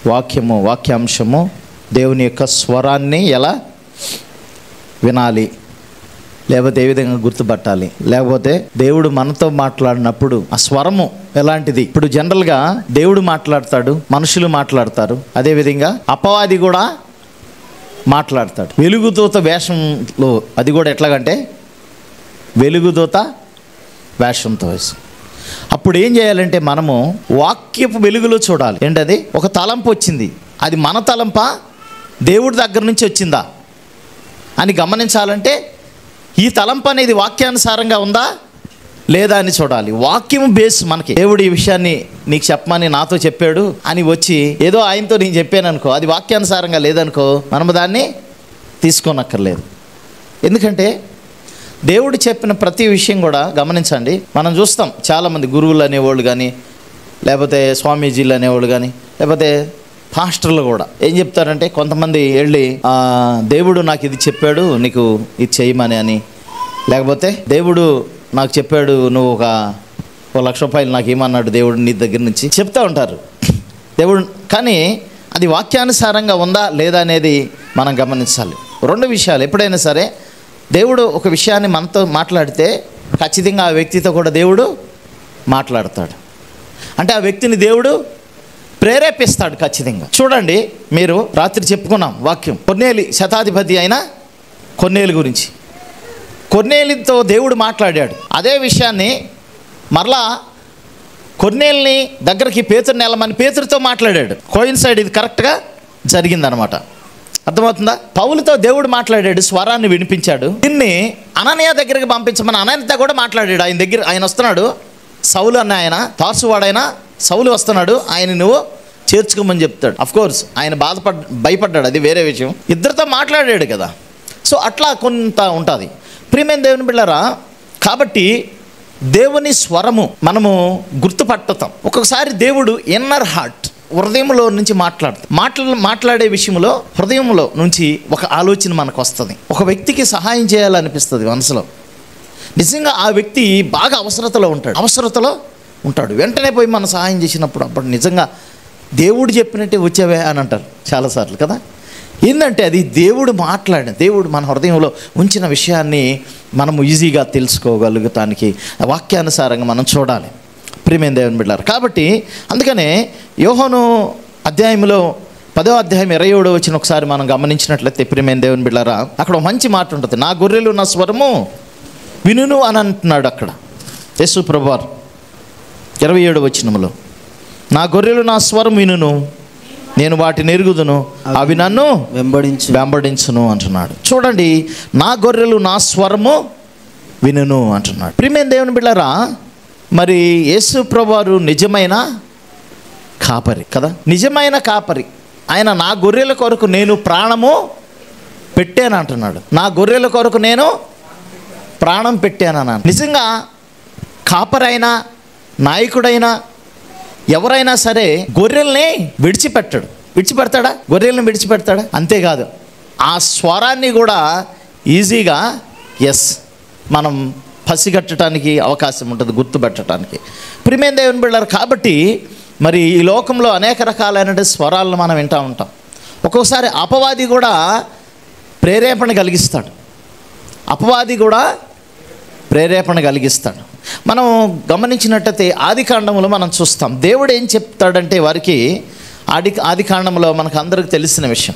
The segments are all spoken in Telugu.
వాక్యాంశము దేవుని యొక్క స్వరాన్ని ఎలా వినాలి, లేకపోతే ఏ విధంగా గుర్తుపట్టాలి, లేకపోతే దేవుడు మనతో మాట్లాడినప్పుడు ఆ స్వరము ఎలాంటిది. ఇప్పుడు జనరల్గా దేవుడు మాట్లాడతాడు, మనుషులు మాట్లాడతారు, అదేవిధంగా అపవాది కూడా మాట్లాడతాడు. వెలుగుదూత వేషంలో, అది కూడా ఎట్లాగంటే వెలుగుదూత వేషంతో వేసు. అప్పుడు ఏం చేయాలంటే మనము వాక్యపు వెలుగులో చూడాలి. ఏంటది? ఒక తలంపు వచ్చింది, అది మన తలంపా దేవుడి దగ్గర నుంచి వచ్చిందా అని గమనించాలంటే ఈ తలంపు అనేది వాక్యానుసారంగా ఉందా లేదా అని చూడాలి. వాక్యం బేస్ మనకి. దేవుడు ఈ విషయాన్ని నీకు చెప్పమని నాతో చెప్పాడు అని వచ్చి ఏదో ఆయనతో నేను చెప్పాను అనుకో, అది వాక్యానుసారంగా లేదనుకో, మనము దాన్ని తీసుకోనక్కర్లేదు. ఎందుకంటే దేవుడు చెప్పిన ప్రతి విషయం కూడా గమనించండి. మనం చూస్తాం చాలామంది గురువులు అనేవాళ్ళు కానీ, లేకపోతే స్వామీజీలు అనేవాళ్ళు కానీ, లేకపోతే పాస్టర్లు కూడా ఏం చెప్తారంటే, కొంతమంది వెళ్ళి దేవుడు నాకు ఇది చెప్పాడు నీకు ఇది చేయమని అని, లేకపోతే దేవుడు నాకు చెప్పాడు నువ్వు ఒక ₹1,00,000 నాకు ఏమన్నాడు దేవుడు నీ దగ్గర నుంచి చెప్తూ ఉంటారు దేవుడు. కానీ అది వాక్యానుసారంగా ఉందా లేదా అనేది మనం గమనించాలి. 2 విషయాలు. ఎప్పుడైనా సరే దేవుడు ఒక విషయాన్ని మనతో మాట్లాడితే ఖచ్చితంగా ఆ వ్యక్తితో కూడా దేవుడు మాట్లాడతాడు. అంటే ఆ వ్యక్తిని దేవుడు ప్రేరేపిస్తాడు ఖచ్చితంగా. చూడండి, మీరు రాత్రి చెప్పుకున్నాం వాక్యం, కొర్నేలి శతాధిపతి అయిన కొర్నేలి గురించి. కొర్నేలితో దేవుడు మాట్లాడాడు. అదే విషయాన్ని మరలా కొర్నేలిని దగ్గరికి పేతురుని వెళ్ళమని పేతురుతో మాట్లాడాడు. కోయిన్సైడ్, ఇది కరెక్ట్గా జరిగిందనమాట. అర్థమవుతుందా? పౌలుతో దేవుడు మాట్లాడాడు, స్వరాన్ని వినిపించాడు. దీన్ని అననీయ దగ్గరికి పంపించమని అననీయతో కూడా మాట్లాడాడు. ఆయన దగ్గర ఆయన వస్తున్నాడు, సౌలు అన్న ఆయన, తార్సువాడైనా సౌలు వస్తున్నాడు, ఆయన నువ్వు చేర్చుకోమని చెప్తాడు. అఫ్కోర్స్ ఆయన భయపడ్డాడు, అది వేరే విషయం. ఇద్దరితో మాట్లాడాడు కదా. సో అట్లా కొంత ఉంటుంది. ప్రియమైన దేవుని బిడ్డలారా, కాబట్టి దేవుని స్వరము మనము గుర్తుపట్టతాం. ఒక్కొక్కసారి దేవుడు ఇన్నర్ హార్ట్, హృదయంలో నుంచి మాట్లాడే విషయంలో హృదయంలో నుంచి ఒక ఆలోచన మనకు వస్తుంది. ఒక వ్యక్తికి సహాయం చేయాలనిపిస్తుంది మనసులో. నిజంగా ఆ వ్యక్తి బాగా అవసరతలో ఉంటాడు. వెంటనే పోయి మనం సహాయం చేసినప్పుడు అప్పుడు నిజంగా దేవుడు చెప్పినట్టే వచ్చావే అని అంటారు చాలాసార్లు కదా. ఏంటంటే అది దేవుడు మన హృదయంలో ఉంచిన విషయాన్ని మనము ఈజీగా తెలుసుకోగలుగుతానికి వాక్యానుసారంగా మనం చూడాలి. ప్రియమైన దేవుని బిడ్డలారా, కాబట్టి అందుకనే యోహాను అధ్యాయంలో 10వ అధ్యాయం 27వ వచనం ఒకసారి మనం గమనించినట్లయితే, ప్రియమైన దేవుని బిడ్డలారా, అక్కడ మంచి మాట ఉంటుంది. నా గొర్రెలు నా స్వరము వినును అని అంటున్నాడు అక్కడ యేసు ప్రభువారు 27వ వచనంలో. నా గొర్రెలు నా స్వరం వినును, నేను వాటిని ఎరుగుదును, అవి నన్ను వెంబడించును అంటున్నాడు. చూడండి, నా గొర్రెలు నా స్వరము వినును అంటున్నాడు. ప్రియమైన దేవుని బిడ్డలారా, మరి యేసు ప్రభువారు నిజమైన కాపరి కదా, నిజమైన కాపరి. ఆయన నా గొర్రెల కొరకు నేను ప్రాణము పెట్టాను అంటున్నాడు. నా గొర్రెల కొరకు నేను ప్రాణం పెట్టానన్నాను. నిజంగా కాపరైనా నాయకుడైనా ఎవరైనా సరే గొర్రెల్ని విడిచిపెడతాడా? గొర్రెల్ని విడిచిపెడతాడా? అంతేకాదు, ఆ స్వరాన్ని కూడా ఈజీగా మనం పసిగట్టడానికి అవకాశం ఉంటుంది, గుర్తుపెట్టడానికి. ప్రియమైన దేవుని బిడ్డలారా, కాబట్టి మరి ఈ లోకంలో అనేక రకాలైన స్వరాలను మనం వింటూ ఉంటాం. ఒక్కొక్కసారి అపవాది కూడా ప్రేరేపణ కలిగిస్తాడు. మనం గమనించినట్టయితే ఆది కాండంలో మనం చూస్తాం. దేవుడు ఏం చెప్తాడంటే వారికి, ఆది కాండంలో మనకు అందరికి తెలిసిన విషయం,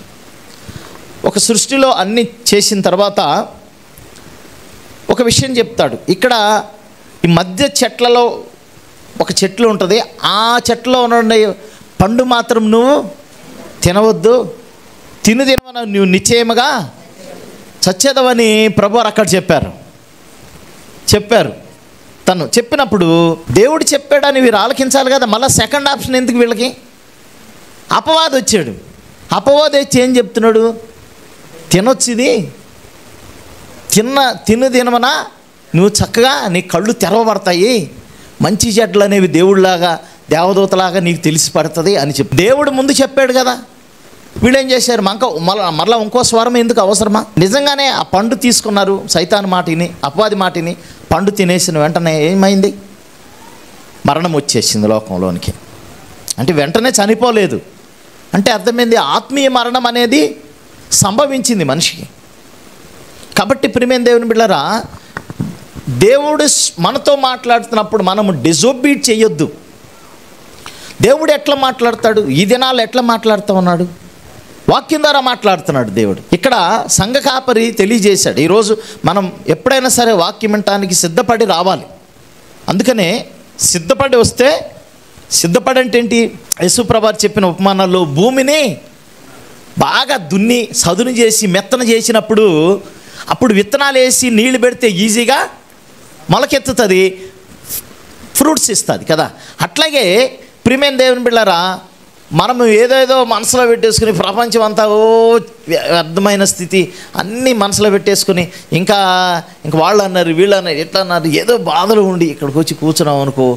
ఒక సృష్టిలో అన్ని చేసిన తర్వాత ఒక విషయం చెప్తాడు. ఇక్కడ ఈ మధ్య చెట్లలో ఒక చెట్లు ఉంటుంది, ఆ చెట్లో ఉన్న పండు మాత్రం నువ్వు తినవద్దు, తినవన నువ్వు నిశ్చయముగా చచ్చేదవని ప్రభువారు అక్కడ చెప్పారు. తను చెప్పినప్పుడు దేవుడు చెప్పాడని వీరు ఆలకించాలి కదా. మళ్ళీ సెకండ్ ఆప్షన్ ఎందుకు వీళ్ళకి? అపవాది వచ్చాడు. అపవాది వచ్చి ఏం చెప్తున్నాడు? తినొచ్చు, ఇది తినమనా నువ్వు చక్కగా నీ కళ్ళు తెరవబడతాయి, మంచి చెడ్డలు అనేవి దేవుడిలాగా దేవదూతలాగా నీకు తెలిసి పడుతుంది అని చెప్పి దేవుడు ముందు చెప్పాడు కదా. వీళ్ళేం చేశారు? మరలా ఇంకో స్వరం ఎందుకు అవసరమా? నిజంగానే ఆ పండు తీసుకున్నారు, సైతాను మాటిని అపవాది మాటిని పండు తినేసిన వెంటనే ఏమైంది? మరణం వచ్చేసింది లోకంలోనికి. అంటే వెంటనే చనిపోలేదు, అంటే అర్థమైంది, ఆత్మీయ మరణం అనేది సంభవించింది మనిషికి. కాబట్టి ప్రియమైన దేవుని బిడ్డలారా, దేవుడు మనతో మాట్లాడుతున్నప్పుడు మనము డిజోబీట్ చేయొద్దు. దేవుడు ఎట్లా మాట్లాడతాడు? ఈ దినాల్లో ఎట్లా మాట్లాడుతూ ఉన్నాడు? వాక్యం ద్వారా మాట్లాడుతున్నాడు దేవుడు. ఇక్కడ సంఘ కాపరి తెలియజేశాడు, ఈరోజు మనం ఎప్పుడైనా సరే వాక్యం వినటానికి సిద్ధపడి రావాలి. అందుకనే సిద్ధపడి వస్తే, సిద్ధపడి అంటే ఏంటి? యేసుప్రభువు చెప్పిన ఉపమానాల్లో భూమిని బాగా దున్ని సదును చేసి మెత్తన చేసినప్పుడు అప్పుడు విత్తనాలు వేసి నీళ్లు పెడితే ఈజీగా మొలకెత్తుతుంది, ఫ్రూట్స్ ఇస్తుంది కదా. అట్లాగే ప్రియమైన దేవుని బిడ్డలారా, మనము ఏదేదో మనసులో పెట్టేసుకుని ప్రపంచం అంతా వ్యర్థమైన స్థితి అన్నీ మనసులో పెట్టేసుకుని ఇంకా వాళ్ళు అన్నారు, వీళ్ళు అన్నారు, ఎట్లా అన్నారు, ఏదో బాధలు ఉండి ఇక్కడికి వచ్చి కూర్చున్నాం అనుకో,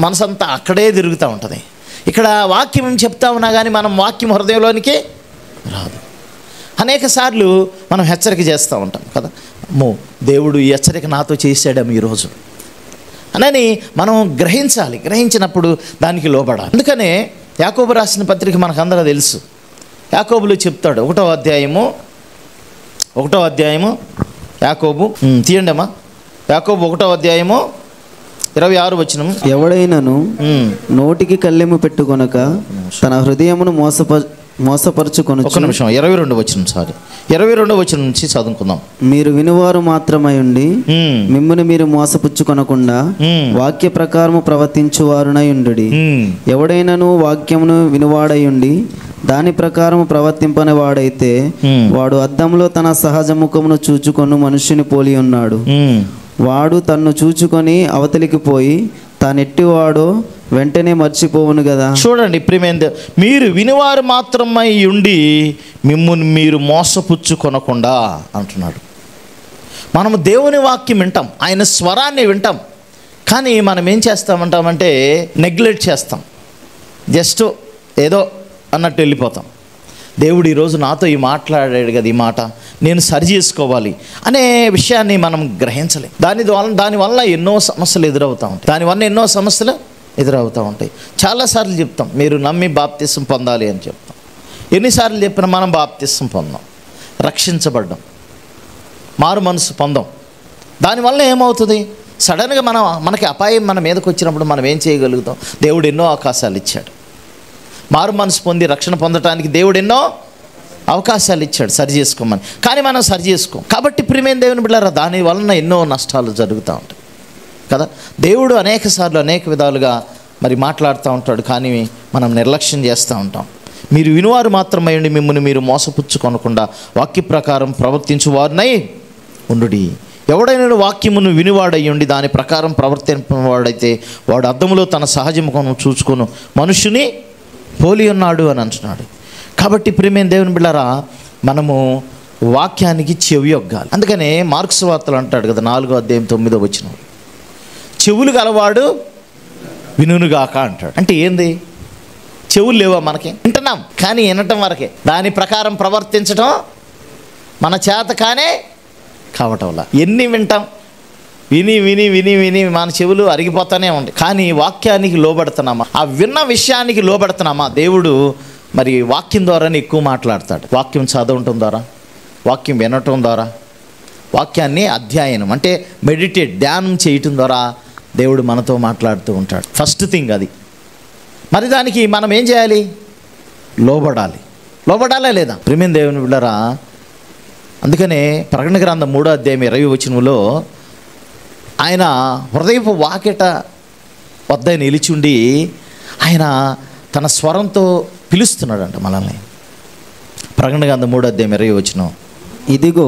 మనసు అంతా అక్కడే తిరుగుతూ ఉంటుంది. ఇక్కడ వాక్యం ఏం చెప్తా ఉన్నా కానీ మనం వాక్యం హృదయంలోనికి రాదు. అనేక సార్లు మనం హెచ్చరిక చేస్తూ ఉంటాం కదా, అమ్మో దేవుడు ఈ హెచ్చరిక నాతో చేశాడేమో ఈరోజు అని మనం గ్రహించాలి. గ్రహించినప్పుడు దానికి లోబడాలి. అందుకనే యాకోబు రాసిన పత్రిక మనకు అందరూ తెలుసు. యాకోబులో చెప్తాడు, 1వ అధ్యాయము యాకోబు, తీయండి అమ్మా, యాకోబు 1వ అధ్యాయము 26 వచనం. ఎవడైనను నోటికి కళ్ళెము పెట్టుకొనక తన హృదయమును మోసపరుచుకొను. ఒక నిమిషం, 22వ వచనం నుంచి చదువుకుందాం. మీరు వినువారు మాత్రమై ఉండి మిమ్మును మీరు మోసపుచ్చుకొనకుండా వాక్య ప్రకారము ప్రవర్తించువారునై ఉండుడి. ఎవడైనను వాక్యమును వినువాడయుండి దాని ప్రకారము ప్రవర్తింపని వాడైతే వాడు అద్దంలో తన సహజ ముఖమును చూచుకొను మనుష్యుని పోలి ఉన్నాడు. వాడు తన్ను చూచుకొని అవతలికి పోయి తానెట్టివాడో వెంటనే మర్చిపోవును కదా. చూడండి ప్రియమైన, మీరు వినివారు మాత్రమై ఉండి మిమ్ముని మీరు మోసపుచ్చుకొనకుండా అంటున్నాడు. మనము దేవుని వాక్యం వింటాం, ఆయన స్వరాన్ని వింటాం, కానీ మనం ఏం చేస్తామంటామంటే నెగ్లెక్ట్ చేస్తాం, జస్ట్ ఏదో అన్నట్టు వెళ్ళిపోతాం. దేవుడు ఈరోజు నాతో ఈ మాట్లాడాడు కదా, ఈ మాట నేను సరి చేసుకోవాలి అనే విషయాన్ని మనం గ్రహించలేం. దానివల్ల ఎన్నో సమస్యలు ఎదురవుతూ ఉంటాయి. చాలాసార్లు చెప్తాం, మీరు నమ్మి బాప్తిసం పొందాలి అని చెప్తాం. ఎన్నిసార్లు చెప్పినా మనం బాప్తిసం పొందాం, రక్షించబడ్డాం, మారు మనసు పొందాం. దానివల్ల ఏమవుతుంది? సడన్గా మనకి అపాయం మన మీదకి వచ్చినప్పుడు మనం ఏం చేయగలుగుతాం? దేవుడు ఎన్నో అవకాశాలు ఇచ్చాడు. మారు మనసు పొంది రక్షణ పొందడానికి దేవుడు ఎన్నో అవకాశాలు ఇచ్చాడు సరి చేసుకోమని, కానీ మనం సరి చేసుకోం. కాబట్టి ప్రియమైన దేవుని బిడ్డలారా, దాని వలన ఎన్నో నష్టాలు జరుగుతూ ఉంటాయి కదా. దేవుడు అనేక సార్లు అనేక విధాలుగా మరి మాట్లాడుతూ ఉంటాడు, కానీ మనం నిర్లక్ష్యం చేస్తూ ఉంటాం. మీరు వినువారు మాత్రమై ఉండి మిమ్మల్ని మీరు మోసపుచ్చుకొనకుండా వాక్య ప్రకారం ప్రవర్తించువారునై ఉండుడి. ఎవడైనా వాక్యమును వినివాడయ్యుండి దాని ప్రకారం ప్రవర్తింపవాడైతే వాడు అద్దములో తన సహజముఖమును చూచుకొను మనుషుని పోలి ఉన్నాడు అని అంటున్నాడు. కాబట్టి ప్రియమైన దేవుని బిడ్డలారా, మనము వాక్యానికి చెవి యొగ్గాలి. అందుకనే మార్క్స్ వార్తలు అంటాడు కదా, 4వ అధ్యాయం 9వ వచనం, చెవులు గలవాడు వినుగాక అంటాడు. అంటే ఏంది? చెవులు లేవా మనకి? వింటున్నాం కానీ వినటం వరకే, దాని ప్రకారం ప్రవర్తించడం మన చేత కానే కావటంలా. ఎన్ని వింటాం, విని విని విని విని మన చెవులు అరిగిపోతానే ఉంటాయి, కానీ వాక్యానికి లోబడుతున్నామా? ఆ విన్న విషయానికి లోబడుతున్నామా? దేవుడు మరి వాక్యం ద్వారానే ఎక్కువ మాట్లాడతాడు. వాక్యం చదవటం ద్వారా, వాక్యం వినటం ద్వారా, వాక్యాన్ని అధ్యయనం అంటే మెడిటేట్ ధ్యానం చేయటం ద్వారా దేవుడు మనతో మాట్లాడుతూ ఉంటాడు. ఫస్ట్ థింగ్ అది. మరి దానికి మనం ఏం చేయాలి? లోబడాలా లేదా? ప్రియమైన దేవుని బిడ్డలారా, అందుకనే ప్రకటన గ్రంథం 3వ అధ్యాయం 20వ వచనంలో ఆయన హృదయపు వాకిట వద్ద నిలిచుండి ఆయన తన స్వరంతో పిలుస్తున్నాడంట మనల్ని. ప్రకటన గ్రంథం 3వ అధ్యాయం 20వ వచనం, ఇదిగో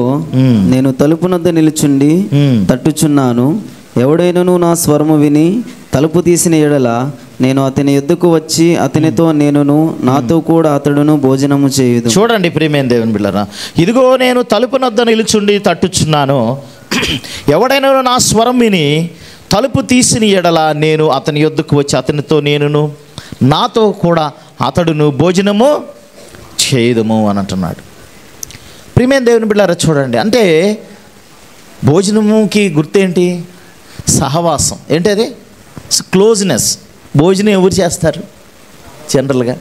నేను తలుపునొద్ద నిలుచుండి తట్టుచున్నాను, ఎవడైనను నా స్వరము విని తలుపు తీసిన ఎడల నేను అతని యొద్దకు వచ్చి అతనితో నేనును నాతో కూడా అతడును భోజనము చేయుదు. చూడండి ప్రియమైన దేవుని బిడ్డలారా, ఇదిగో నేను తలుపునొద్ద నిలుచుండి తట్టుచున్నాను, ఎవడైనా నా స్వరం విని తలుపు తీసిన ఎడల నేను అతని యొద్దకు వచ్చి అతనితో నేనును నాతో కూడా అతడును భోజనము చేయుదుము అని అంటున్నాడు. ప్రియమైన దేవుని బిడ్డలారా, చూడండి, అంటే భోజనముకి గుర్తేంటి? సహవాసం. ఏంటి అది? క్లోజ్నెస్. భోజనం ఎవరు చేస్తారు జనరల్గా?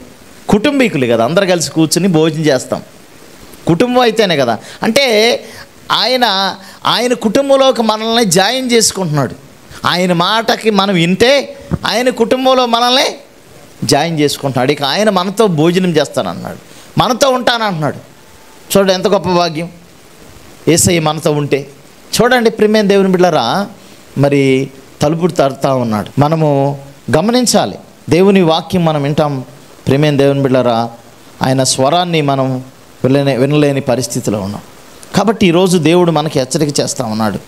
కుటుంబీకులు కదా, అందరు కలిసి కూర్చుని భోజనం చేస్తాం, కుటుంబం అయితేనే కదా. అంటే ఆయన కుటుంబంలోకి మనల్ని జాయిన్ చేసుకుంటున్నాడు. ఆయన మాటకి మనం వింటే ఆయన కుటుంబంలో మనల్ని జాయిన్ చేసుకుంటున్నాడు. ఇక ఆయన మనతో భోజనం చేస్తానన్నాడు, మనతో ఉంటానంటున్నాడు. చూడండి ఎంత గొప్ప భాగ్యం యేసయ్య మనతో ఉంటే. చూడండి ప్రియమైన దేవుని బిడ్డలారా, మరి తలుపు తడుతూ ఉన్నాడు. మనము గమనించాలి, దేవుని వాక్యం మనం వింటాం. ప్రియమైన దేవుని బిడ్డలారా, ఆయన స్వరాన్ని మనం వినలేని పరిస్థితిలో ఉన్నాం. కాబట్టి ఈరోజు దేవుడు మనకి హెచ్చరిక చేస్తూ ఉన్నాడు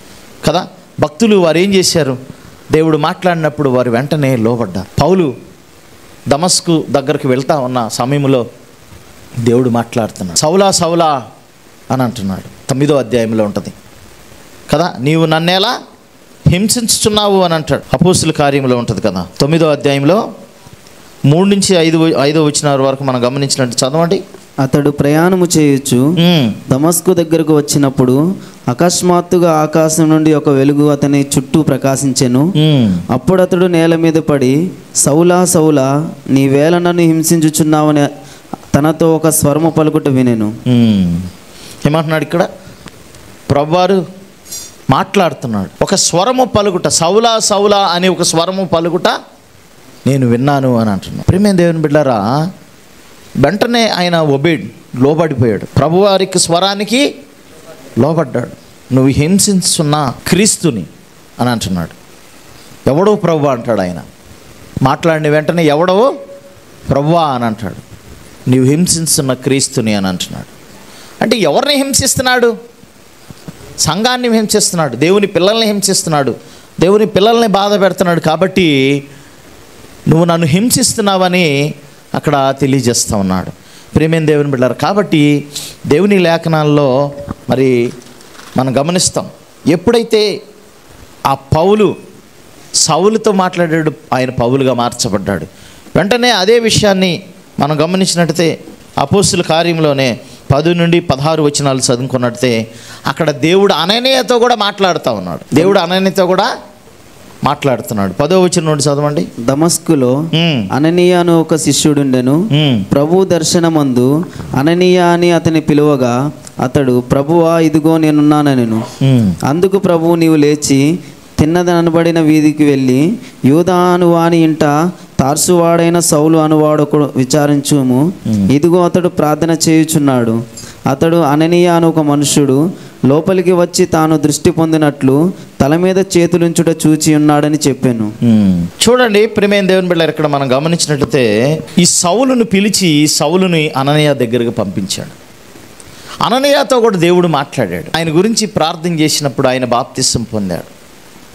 కదా. భక్తులు వారు ఏం చేశారు? దేవుడు మాట్లాడినప్పుడు వారు వెంటనే లోబడ్డారు. పౌలు దమస్కు దగ్గరికి వెళ్తా ఉన్న సమయంలో దేవుడు మాట్లాడుతున్నాడు. సౌలా సౌలా అని అంటున్నాడు. 9వ అధ్యాయంలో ఉంటుంది కదా. నీవు నన్నేలా హింసించుచున్నావు అని అంటాడు. అపోస్తుల కార్యంలో ఉంటుంది కదా 9వ అధ్యాయంలో 3 నుంచి 5 వచనాల వరకు మనం గమనించినట్టు చదవండి. అతడు ప్రయాణము చేయొచ్చు దమస్కు దగ్గరకు వచ్చినప్పుడు అకస్మాత్తుగా ఆకాశం నుండి ఒక వెలుగు అతని చుట్టూ ప్రకాశించెను. అప్పుడు అతడు నేల మీద పడి, సౌలా సౌలా, నీవేళ నన్ను హింసించుచున్నావని తనతో ఒక స్వరము పలుకుట వినెను. ఏమంటున్నాడు ఇక్కడ? ప్రభువారు మాట్లాడుతున్నాడు. ఒక స్వరము పలుకుట, సౌలా సౌలా అని ఒక స్వరము పలుకుట నేను విన్నాను అని అంటున్నాడు. ప్రియమైన దేవుని బిడ్డలారా, వెంటనే ఆయన లోబడిపోయాడు. ప్రభువారికి స్వరానికి లోబడ్డాడు. నువ్వు హింసించున్న క్రీస్తుని అని అంటున్నాడు. ఎవడో ప్రభువా అంటాడు ఆయన. మాట్లాడిన వెంటనే ఎవడో ప్రభువా అని అంటాడు. నీవు హింసించున్న క్రీస్తుని అని అంటున్నాడు. అంటే ఎవరిని హింసిస్తున్నాడు? సంఘాన్ని హింసిస్తున్నాడు, దేవుని పిల్లల్ని హింసిస్తున్నాడు, దేవుని పిల్లల్ని బాధ పెడుతున్నాడు. కాబట్టి నువ్వు నన్ను హింసిస్తున్నావని అక్కడ తెలియజేస్తూ ఉన్నాడు. ప్రియమైన దేవుని బిడ్డలారా, కాబట్టి దేవుని లేఖనాల్లో మరి మనం గమనిస్తాం, ఎప్పుడైతే ఆ పౌలు సౌలుతో మాట్లాడాడు, ఆయన పౌలుగా మార్చబడ్డాడు. వెంటనే అదే విషయాన్ని మనం గమనించినట్టయితే అపోస్తుల కార్యంలోనే 10 నుండి 16 వచనాలు చదువుకున్నట్టయితే అక్కడ దేవుడు అననీయతో కూడా మాట్లాడుతూ ఉన్నాడు. దేవుడు అననీయతో కూడా మాట్లాడుతున్నాడు. 10వ వచనం నుండి చదవండి. దమస్కులో అననీయ అను ఒక శిష్యుడుండెను. ప్రభు దర్శనమందు అననీయ అని అతని పిలువగా అతడు, ప్రభువా, ఇదిగో నేనున్నానెను. అందుకు ప్రభువు, నీవు లేచి తిన్నదనబడిన వీధికి వెళ్ళి యూదా అనువాని ఇంట తార్సువాడైన సౌలు అనువాడొకడు విచారించుము. ఇదిగో అతడు ప్రార్థన చేయుచున్నాడు. అతడు అననీయ అను ఒక మనుష్యుడు లోపలికి వచ్చి తాను దృష్టి పొందినట్లు తల మీద చేతులుంచుట చూచి ఉన్నాడని చెప్పాను. చూడండి ప్రియమైన దేవుని బిడ్డలారా, ఇక్కడ మనం గమనించినట్లయితే ఈ సౌలును పిలిచి సౌలుని అననీయ దగ్గరకు పంపించాడు. అననీయతో కూడా దేవుడు మాట్లాడాడు. ఆయన గురించి ప్రార్థన చేసినప్పుడు ఆయన బాప్తిసం పొందాడు.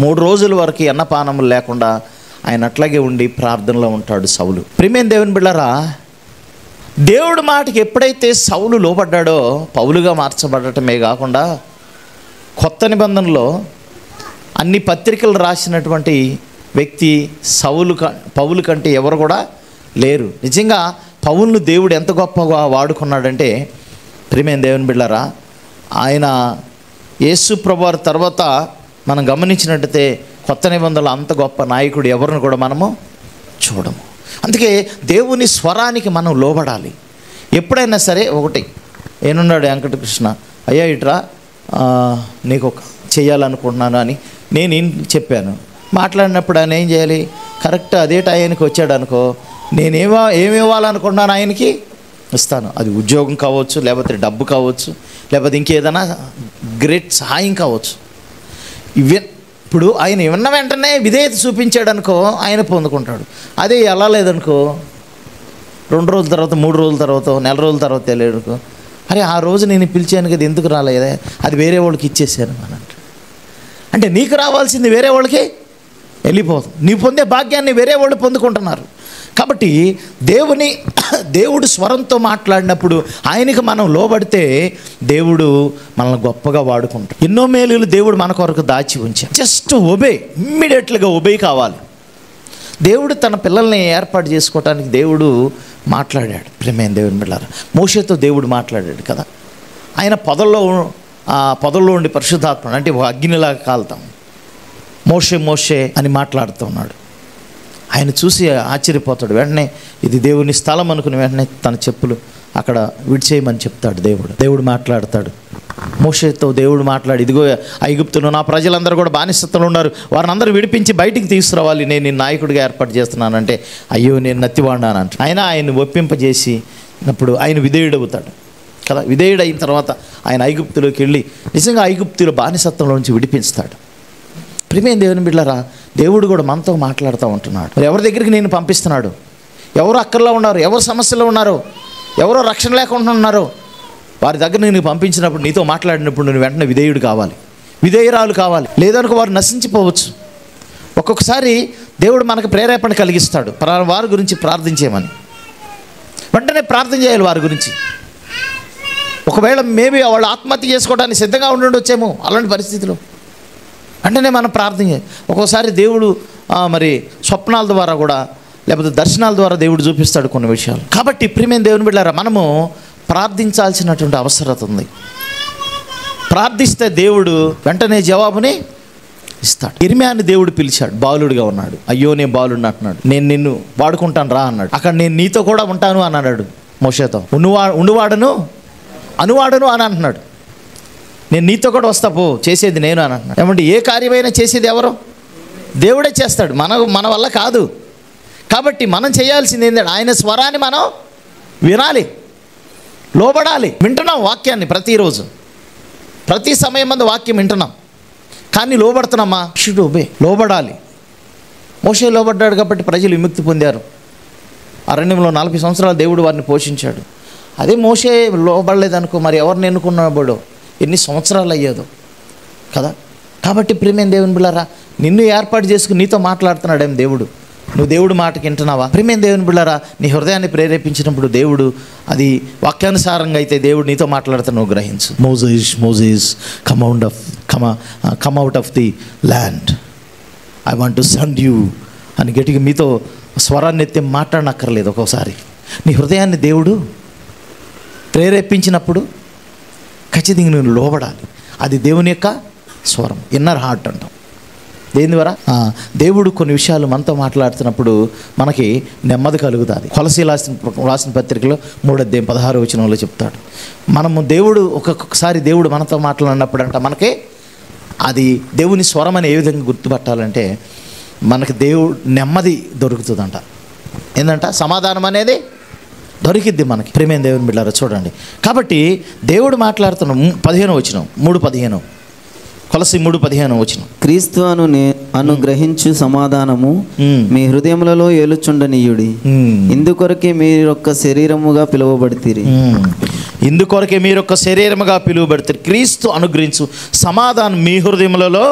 3 రోజుల వరకు అన్నపానములు లేకుండా ఆయన అట్లాగే ఉండి ప్రార్థనలో ఉంటాడు సౌలు. ప్రియమైన దేవుని బిడ్డలారా, దేవుడి మాటకి ఎప్పుడైతే సౌలు లోబడ్డాడో పౌలుగా మార్చబడటమే కాకుండా కొత్త నిబంధనలో అన్ని పత్రికలు రాసినటువంటి వ్యక్తి పౌలు కంటే ఎవరు కూడా లేరు. నిజంగా పౌలును దేవుడు ఎంత గొప్పగా వాడుకున్నాడంటే, ప్రియమైన దేవుని బిడ్డలారా, ఆయన యేసు ప్రభువారి తర్వాత మనం గమనించినట్టయితే కొత్త నిబంధనలు అంత గొప్ప నాయకుడు ఎవరిని కూడా మనము చూడము. అందుకే దేవుని స్వరానికి మనం లోబడాలి. ఎప్పుడైనా సరే ఒకటి ఏనున్నాడు వెంకటకృష్ణ, అయ్యా ఇట్రా నీకు ఒక చేయాలనుకుంటున్నాను అని నేను చెప్పాను. మాట్లాడినప్పుడు ఆయన ఏం చేయాలి? కరెక్ట్ అదే టయానికి వచ్చాడు అనుకో, ఏమి ఇవ్వాలనుకుంటున్నాను ఆయనకి ఇస్తాను. అది ఉద్యోగం కావచ్చు, లేకపోతే డబ్బు కావచ్చు, లేకపోతే ఇంకేదైనా గ్రేట్ సహాయం కావచ్చు. ఇప్పుడు ఆయన విన్న వెంటనే విధేయత చూపించాడు అనుకో, ఆయన పొందుకుంటాడు. అదే ఎలా లేదనుకో, 2 రోజుల తర్వాత, 3 రోజుల తర్వాత, నెల రోజుల తర్వాత తెలియడుకో, అరే ఆ రోజు నేను పిలిచాను కదా, ఎందుకు రాలేదే, అది వేరే వాళ్ళకి ఇచ్చేసాను అని అంటాడు. అంటే నీకు రావాల్సింది వేరే వాళ్ళకి వెళ్ళిపోతుంది. నీ పొందే భాగ్యాన్ని వేరే వాళ్ళు పొందుకుంటున్నారు. కాబట్టి దేవుడు స్వరంతో మాట్లాడినప్పుడు ఆయనకి మనం లోబడితే దేవుడు మనల్ని గొప్పగా వాడుకుంటాడు. ఎన్నో మేలులు దేవుడు మన కొరకు దాచి ఉంచాడు. జస్ట్ ఒబే, ఇమ్మీడియట్గా ఒబే కావాలి. దేవుడు తన పిల్లల్ని ఏర్పాటు చేసుకోవటానికి దేవుడు మాట్లాడాడు. ప్రియమైన దేవుని బిడ్డలారా, మోషేతో దేవుడు మాట్లాడాడు కదా. ఆయన పొదల్లో ఉండి పరిశుద్ధాత్మ అంటే అగ్నిలాగా కాలుతాం, మోషే మోషే అని మాట్లాడుతూ ఉన్నాడు. ఆయన చూసి ఆశ్చర్యపోతాడు. వెంటనే ఇది దేవుని స్థలం అనుకుని వెంటనే తన చెప్పులు అక్కడ విడిచేయమని చెప్తాడు. దేవుడు మాట్లాడతాడు. మోషేతో దేవుడు మాట్లాడి, ఇదిగో ఐగుప్తులో నా ప్రజలందరూ కూడా బానిసత్వంలో ఉన్నారు, వారిని అందరూ విడిపించి బయటికి తీసుకురావాలి, నేను నీ నాయకుడిగా ఏర్పాటు చేస్తున్నానంటే, అయ్యో నేను నత్తివాడినానంట. ఆయన ఒప్పింపజేసి అప్పుడు ఆయన విధేయుడవుతాడు కదా. విధేయుడైన తర్వాత ఆయన ఐగుప్తులోకి వెళ్ళి నిజంగా ఐగుప్తులో బానిసత్వంలో నుంచి విడిపిస్తాడు. ప్రియమైన దేవుని బిడ్డలారా, దేవుడు కూడా మనతో మాట్లాడుతూ ఉంటున్నాడు. మరి ఎవరి దగ్గరికి నేను పంపిస్తున్నాడు? ఎవరు అక్కర్లో ఉన్నారు, ఎవరు సమస్యలో ఉన్నారు, ఎవరో రక్షణ లేకుండా ఉన్నారు, వారి దగ్గర నేను పంపించినప్పుడు, నీతో మాట్లాడినప్పుడు నువ్వు వెంటనే విధేయుడు కావాలి, విధేయురాలు కావాలి. లేదనుకో వారు నశించిపోవచ్చు. ఒక్కొక్కసారి దేవుడు మనకు ప్రేరేపణ కలిగిస్తాడు వారి గురించి ప్రార్థించేయమని. వెంటనే ప్రార్థన చేయాలి వారి గురించి. ఒకవేళ మేబీ వాళ్ళు ఆత్మహత్య చేసుకోవడానికి సిద్ధంగా ఉండొచ్చేమో అలాంటి పరిస్థితిలో వెంటనే మనం ప్రార్థన చేయాలి. ఒక్కోసారి దేవుడు మరి స్వప్నాల ద్వారా కూడా లేకపోతే దర్శనాల ద్వారా దేవుడు చూపిస్తాడు కొన్ని విషయాలు. కాబట్టి ప్రియమైన దేవుని బిడ్డలారా, మనము ప్రార్థించాల్సినటువంటి అవసరత ఉంది. ప్రార్థిస్తే దేవుడు వెంటనే జవాబుని ఇస్తాడు. ఇర్మియాని దేవుడు పిలిచాడు, బాలుడిగా ఉన్నాడు. అయ్యో నేను బాలుడిని అంటున్నాడు, నేను నిన్ను వాడుకుంటాను రా అన్నాడు. అక్కడ నేను నీతో కూడా ఉంటాను అని అన్నాడు మోషేతో. ఉండువాడను అనువాడను అని అంటున్నాడు. నేను నీతో కూడా వస్తా పో, చేసేది నేను అని అంటున్నాడు. ఏమంటే ఏ కార్యమైనా చేసేది ఎవరు? దేవుడే చేస్తాడు, మన వల్ల కాదు. కాబట్టి మనం చేయాల్సింది ఏంటంటే ఆయన స్వరాన్ని మనం వినాలి, లోబడాలి. వింటున్నాం వాక్యాన్ని ప్రతిరోజు, ప్రతి సమయం మందు వాక్యం వింటున్నాం, కానీ లోబడుతున్నామా? షుడ్ ఒబే, లోబడాలి. మోషే లోబడ్డాడు కాబట్టి ప్రజలు విముక్తి పొందారు. అరణ్యంలో 40 సంవత్సరాలు దేవుడు వారిని పోషించాడు. అదే మోషే లోబడలేదనుకో, మరి ఎవరిని ఎన్నుకున్నాబోడో, ఎన్ని సంవత్సరాలు అయ్యేదో కదా. కాబట్టి ప్రియమైన దేవుని బిడ్డలారా, నిన్ను ఏర్పాటు చేసుకుని నీతో మాట్లాడుతున్నాడేం దేవుడు. నువ్వు దేవుడు మాటకి వింటున్నావా? ప్రియమైన దేవుని బిడ్డలారా, నీ హృదయాన్ని ప్రేరేపించినప్పుడు దేవుడు అది వాక్యానుసారంగా అయితే దేవుడు నీతో మాట్లాడుతూ నువ్వు గ్రహించు. Moses come out of the land, I want to send you అని గట్టిగా మీతో స్వరాన్ని ఎత్తి మాట్లాడనక్కర్లేదు. ఒక్కోసారి నీ హృదయాన్ని దేవుడు ప్రేరేపించినప్పుడు ఖచ్చితంగా నువ్వు లోబడాలి. అది దేవుని యొక్క స్వరం, ఇన్నర్ హార్ట్ అంటాం. దేని ద్వారా దేవుడు కొన్ని విషయాలు మనతో మాట్లాడుతున్నప్పుడు మనకి నెమ్మది కలుగుతుంది. కొలసీ రాసిన పత్రికలో 3:16 చెప్తాడు. మనము దేవుడు ఒక్కొక్కసారి దేవుడు మనతో మాట్లాడినప్పుడు అంట మనకి అది దేవుని స్వరం అని ఏ విధంగా గుర్తుపట్టాలంటే, మనకి దేవుడు నెమ్మది దొరుకుతుందంట. ఏంటంట? సమాధానం అనేది దొరికిద్ది మనకి. ప్రియమైన దేవుని బిడ్డలారా చూడండి. కాబట్టి దేవుడు మాట్లాడుతున్న 15వ వచనం, 3:15, కొలసి 3:15 క్రీస్తు అనుగ్రహించు సమాధానము మీ హృదయములలో ఏలుచుండనీయుడి, ఇందుకొరకే మీరొక్క శరీరముగా పిలువబడితిరి. ఇందుకొరకే మీరొక్క శరీరముగా పిలువబడితిరి. క్రీస్తు అనుగ్రహించు సమాధానం మీ హృదయములలో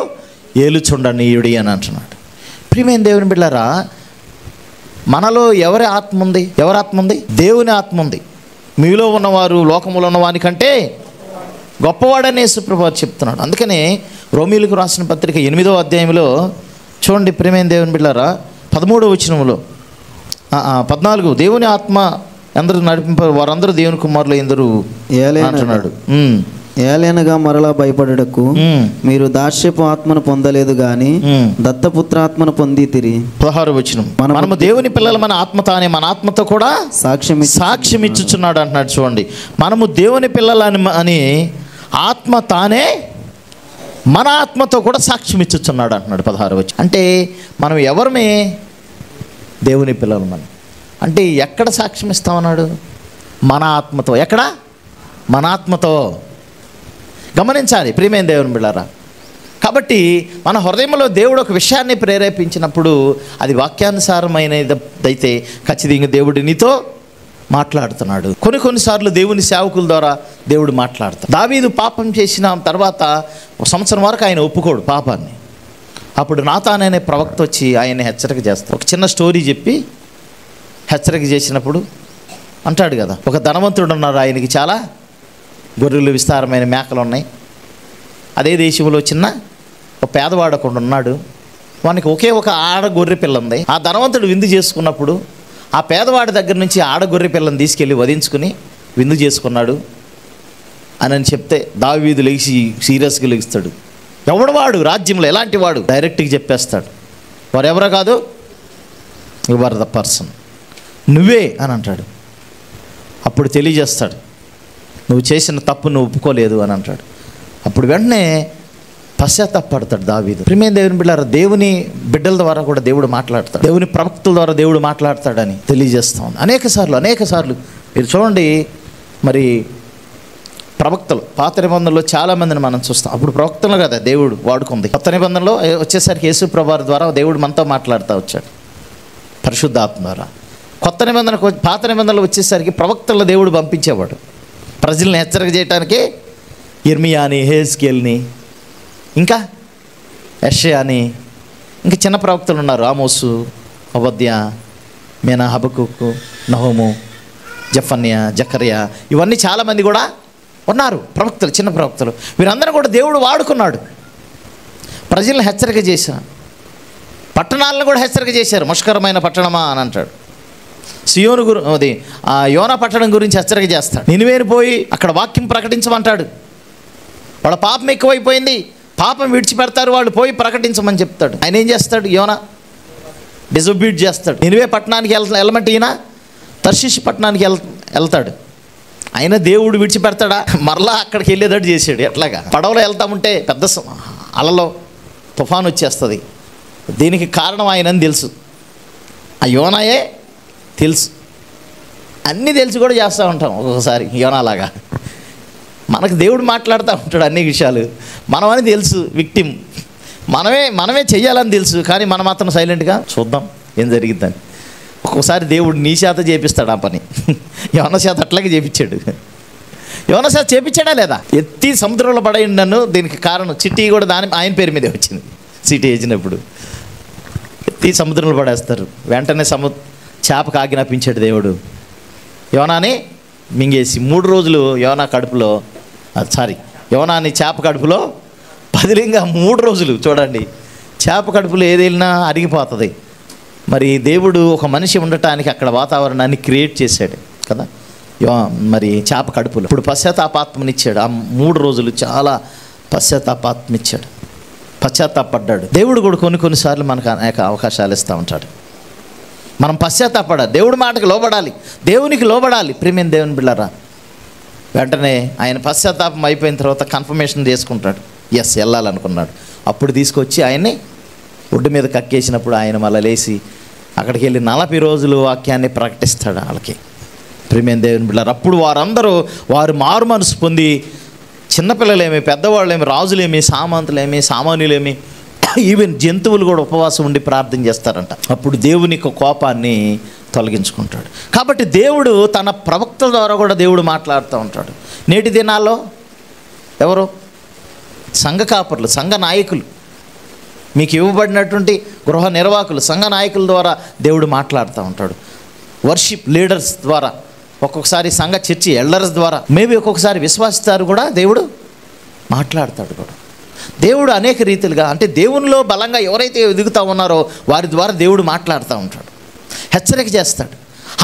ఏలుచుండనీయుడి అని అంటున్నాడు. ప్రియమైన దేవుని బిడ్డలారా, మనలో ఎవరి ఆత్మ ఉంది? ఎవరి ఆత్మ ఉంది? దేవుని ఆత్మ ఉంది. మీలో ఉన్నవారు లోకములో ఉన్నవాని కంటే గొప్పవాడని యేసుప్రభువు చెప్తున్నాడు. అందుకనే రోమీయులకు రాసిన పత్రిక 8వ అధ్యాయంలో చూడండి ప్రియమైన దేవుని బిడ్డలారా, 13వ వచనంలో 14, దేవుని ఆత్మ అందరూ నడిపింపారు, వారందరూ దేవుని కుమారులు ఎందరూ అంటున్నాడు. ఏలైనగా మరలా భయపడుటకు మీరు దాస్యపు ఆత్మను పొందలేదు గాని దత్తపుత్రాత్మను పొందితిరి. 16వ వచనం, మనము దేవుని పిల్లలు, మన ఆత్మ తానే మన ఆత్మతో కూడా సాక్ష్యం ఇచ్చుచున్నాడు అంటున్నాడు. చూడండి, మనము దేవుని పిల్లలని అని ఆత్మ తానే మన ఆత్మతో కూడా సాక్ష్యం ఇచ్చుచున్నాడు అంటున్నాడు 16వ వచనం. అంటే మనం ఎవరమే? దేవుని పిల్లలు. మనం అంటే ఎక్కడ సాక్ష్యం ఇస్తామన్నాడు? మన ఆత్మతో. ఎక్కడ? మన ఆత్మతో. గమనించాలి ప్రియమైన దేవుని బిడ్డలారా. కాబట్టి మన హృదయంలో దేవుడు ఒక విషయాన్ని ప్రేరేపించినప్పుడు అది వాక్యానుసారమైనదైతే ఖచ్చితంగా దేవుడు నీతో మాట్లాడుతున్నాడు. కొన్నిసార్లు దేవుని సేవకుల ద్వారా దేవుడు మాట్లాడతాడు. దావీదు పాపం చేసిన తర్వాత 1 సంవత్సరం వరకు ఆయన ఒప్పుకోడు పాపాన్ని. అప్పుడు నాతాన్ అనే ప్రవక్త వచ్చి ఆయన్ని హెచ్చరిక చేస్తాడు. ఒక చిన్న స్టోరీ చెప్పి హెచ్చరిక చేసినప్పుడు అంటాడు కదా, ఒక ధనవంతుడు ఉన్నారు, ఆయనకి చాలా గొర్రెలు, విస్తారమైన మేకలు ఉన్నాయి. అదే దేశంలో చిన్న ఒక పేదవాడు ఒకడు ఉన్నాడు, వానికి ఒకే ఒక ఆడ గొర్రె పిల్ల ఉంది. ఆ ధనవంతుడు విందు చేసుకున్నప్పుడు ఆ పేదవాడి దగ్గర నుంచి ఆడ గొర్రె పిల్లని తీసుకెళ్ళి వధించుకుని విందు చేసుకున్నాడు అని చెప్తే దావీదు లేచి సీరియస్గా లెగిస్తాడు. ఎవడు వాడు రాజ్యంలో ఎలాంటి వాడు? డైరెక్ట్గా చెప్పేస్తాడు. వారెవరో కాదు, యు ఆర్ ద పర్సన్, నువ్వే అని అంటాడు. అప్పుడు తెలియజేస్తాడు, నువ్వు చేసిన తప్పు నువ్వు ఒప్పుకోలేదు అని అంటాడు. అప్పుడు వెంటనే పశ్చాత్తాపడతాడు దావీదు. ప్రియమైన దేవుని బిడ్డలారా, దేవుని బిడ్డల ద్వారా కూడా దేవుడు మాట్లాడతాడు, దేవుని ప్రవక్తల ద్వారా దేవుడు మాట్లాడతాడని తెలియజేస్తా ఉంది. అనేక సార్లు మీరు చూడండి, మరి ప్రవక్తలు పాత నిబంధనలో చాలామందిని మనం చూస్తాం. అప్పుడు ప్రవక్తలు కదా దేవుడు వాడుకుంది. కొత్త నిబంధనలో వచ్చేసరికి యేసు ప్రభువారి ద్వారా దేవుడు మనతో మాట్లాడుతూ వచ్చాడు పరిశుద్ధాత్మ ద్వారా. కొత్త నిబంధనకు పాత నిబంధనలు వచ్చేసరికి ప్రవక్తలను దేవుడు పంపించేవాడు ప్రజల్ని హెచ్చరిక చేయడానికి. ఇర్మియాని, హెజ్కేల్ని, ఇంకా యెషయాని, ఇంకా చిన్న ప్రవక్తలు ఉన్నారు, ఆమోసు, ఓబద్యా, మీనా, హబక్కుకు, నహూము, జఫన్యా, జకర్యా, ఇవన్నీ చాలామంది కూడా ఉన్నారు ప్రవక్తలు, చిన్న ప్రవక్తలు. వీరందరూ కూడా దేవుడు వాడుకున్నాడు. ప్రజలను హెచ్చరిక చేశారు, పట్టణాలను కూడా హెచ్చరిక చేశారు. ముష్కరమైన పట్టణమా అని అంటాడు. సియోను అది యోనా పట్టణం గురించి హెచ్చరిక చేస్తాడు. నినివేని పోయి అక్కడ వాక్యం ప్రకటించమంటాడు. వాళ్ళ పాపం ఎక్కువైపోయింది, పాపం విడిచిపెడతారు వాళ్ళు, పోయి ప్రకటించమని చెప్తాడు. ఆయన ఏం చేస్తాడు? యోనా డిజొబీట్ చేస్తాడు. నినివే పట్టణానికి వెళ్ళమంటే ఈయన తర్షీషు పట్టణానికి వెళ్తాడు. ఆయన దేవుడు విడిచిపెడతాడా? మరలా అక్కడికి వెళ్ళేటట్టు చేశాడు. ఎట్లాగా? పడవలో వెళ్తామంటే పెద్ద అలలో తుఫాను వచ్చేస్తుంది. దీనికి కారణం ఆయనని తెలుసు, ఆ యోనాయే తెలుసు. అన్నీ తెలిసి కూడా చేస్తూ ఉంటాం ఒక్కొక్కసారి యోనాలాగా. మనకు దేవుడు మాట్లాడుతూ ఉంటాడు అన్ని విషయాలు, మనమని తెలుసు, విక్టిమ్ మనమే చెయ్యాలని తెలుసు, కానీ మనం మాత్రం సైలెంట్గా చూద్దాం ఏం జరిగిద్దని. ఒక్కొక్కసారి దేవుడు నీ చేత చేపిస్తాడు ఆ పని. యోనా చేత అట్లాగే చేపించాడు. యోనా చేత చేపించాడా లేదా? ఎత్తి సముద్రంలో పడేయండి నన్ను. దీనికి కారణం చిట్టి కూడా ఆయన పేరు మీదే వచ్చింది. సిటీ వేసినప్పుడు ఎత్తి సముద్రంలో పడేస్తారు. వెంటనే చేపకు ఆజ్ఞాపించాడు దేవుడు. యోనాని మింగేసి 3 రోజులు యోనాని చేప కడుపులో పదిలింగా 3 రోజులు. చూడండి, చేప కడుపులో ఏదైనా అరిగిపోతుంది. మరి దేవుడు ఒక మనిషి ఉండటానికి అక్కడ వాతావరణాన్ని క్రియేట్ చేశాడు కదా మరి చేప కడుపులో. ఇప్పుడు పశ్చాత్తాపాత్మనిచ్చాడు. ఆ 3 రోజులు చాలా పశ్చాత్తాపాత్మిచ్చాడు, పశ్చాత్తాపడ్డాడు. దేవుడు కూడా కొన్నిసార్లు మనకు అనేక అవకాశాలు ఇస్తూ ఉంటాడు. మనం పశ్చాత్తాపడాలి, దేవుడి మాటకు లోబడాలి, దేవునికి లోబడాలి. ప్రియమైన దేవుని బిడ్డలారా, వెంటనే ఆయన పశ్చాత్తాపం అయిపోయిన తర్వాత కన్ఫర్మేషన్ చేసుకుంటాడు. ఎస్, వెళ్ళాలనుకున్నాడు. అప్పుడు తీసుకొచ్చి ఆయన్ని ఒడ్డు మీద కక్కేసినప్పుడు ఆయన మళ్ళీ లేచి అక్కడికి వెళ్ళి 40 రోజులు వాక్యాన్ని ప్రకటిస్తాడు వాళ్ళకి. ప్రియమైన దేవుని బిడ్డలారా, అప్పుడు వారు మారు మనసు పొంది, చిన్నపిల్లలేమి, పెద్దవాళ్ళేమి, రాజులేమి, సామంతులేమి, సామాన్యులేమి, ఈవెన్ జంతువులు కూడా ఉపవాసం ఉండి ప్రార్థన చేస్తారంట. అప్పుడు దేవుని కోపాన్ని తొలగించుకుంటాడు. కాబట్టి దేవుడు తన ప్రవక్తల ద్వారా కూడా దేవుడు మాట్లాడుతూ ఉంటాడు. నేటి దినాల్లో ఎవరు? సంఘ కాపర్లు, సంఘ నాయకులు, మీకు ఇవ్వబడినటువంటి గృహ నిర్వాహకులు, సంఘ నాయకుల ద్వారా దేవుడు మాట్లాడుతూ ఉంటాడు. వర్షిప్ లీడర్స్ ద్వారా, ఒక్కొక్కసారి సంఘ చర్చి ఎల్డర్స్ ద్వారా, మేబీ ఒక్కొక్కసారి విశ్వాసిస్తారు కూడా దేవుడు మాట్లాడతాడు కూడా. దేవుడు అనేక రీతిలుగా, అంటే దేవునిలో బలంగా ఎవరైతే ఎదుగుతూ ఉన్నారో వారి ద్వారా దేవుడు మాట్లాడుతూ ఉంటాడు, హెచ్చరిక చేస్తాడు.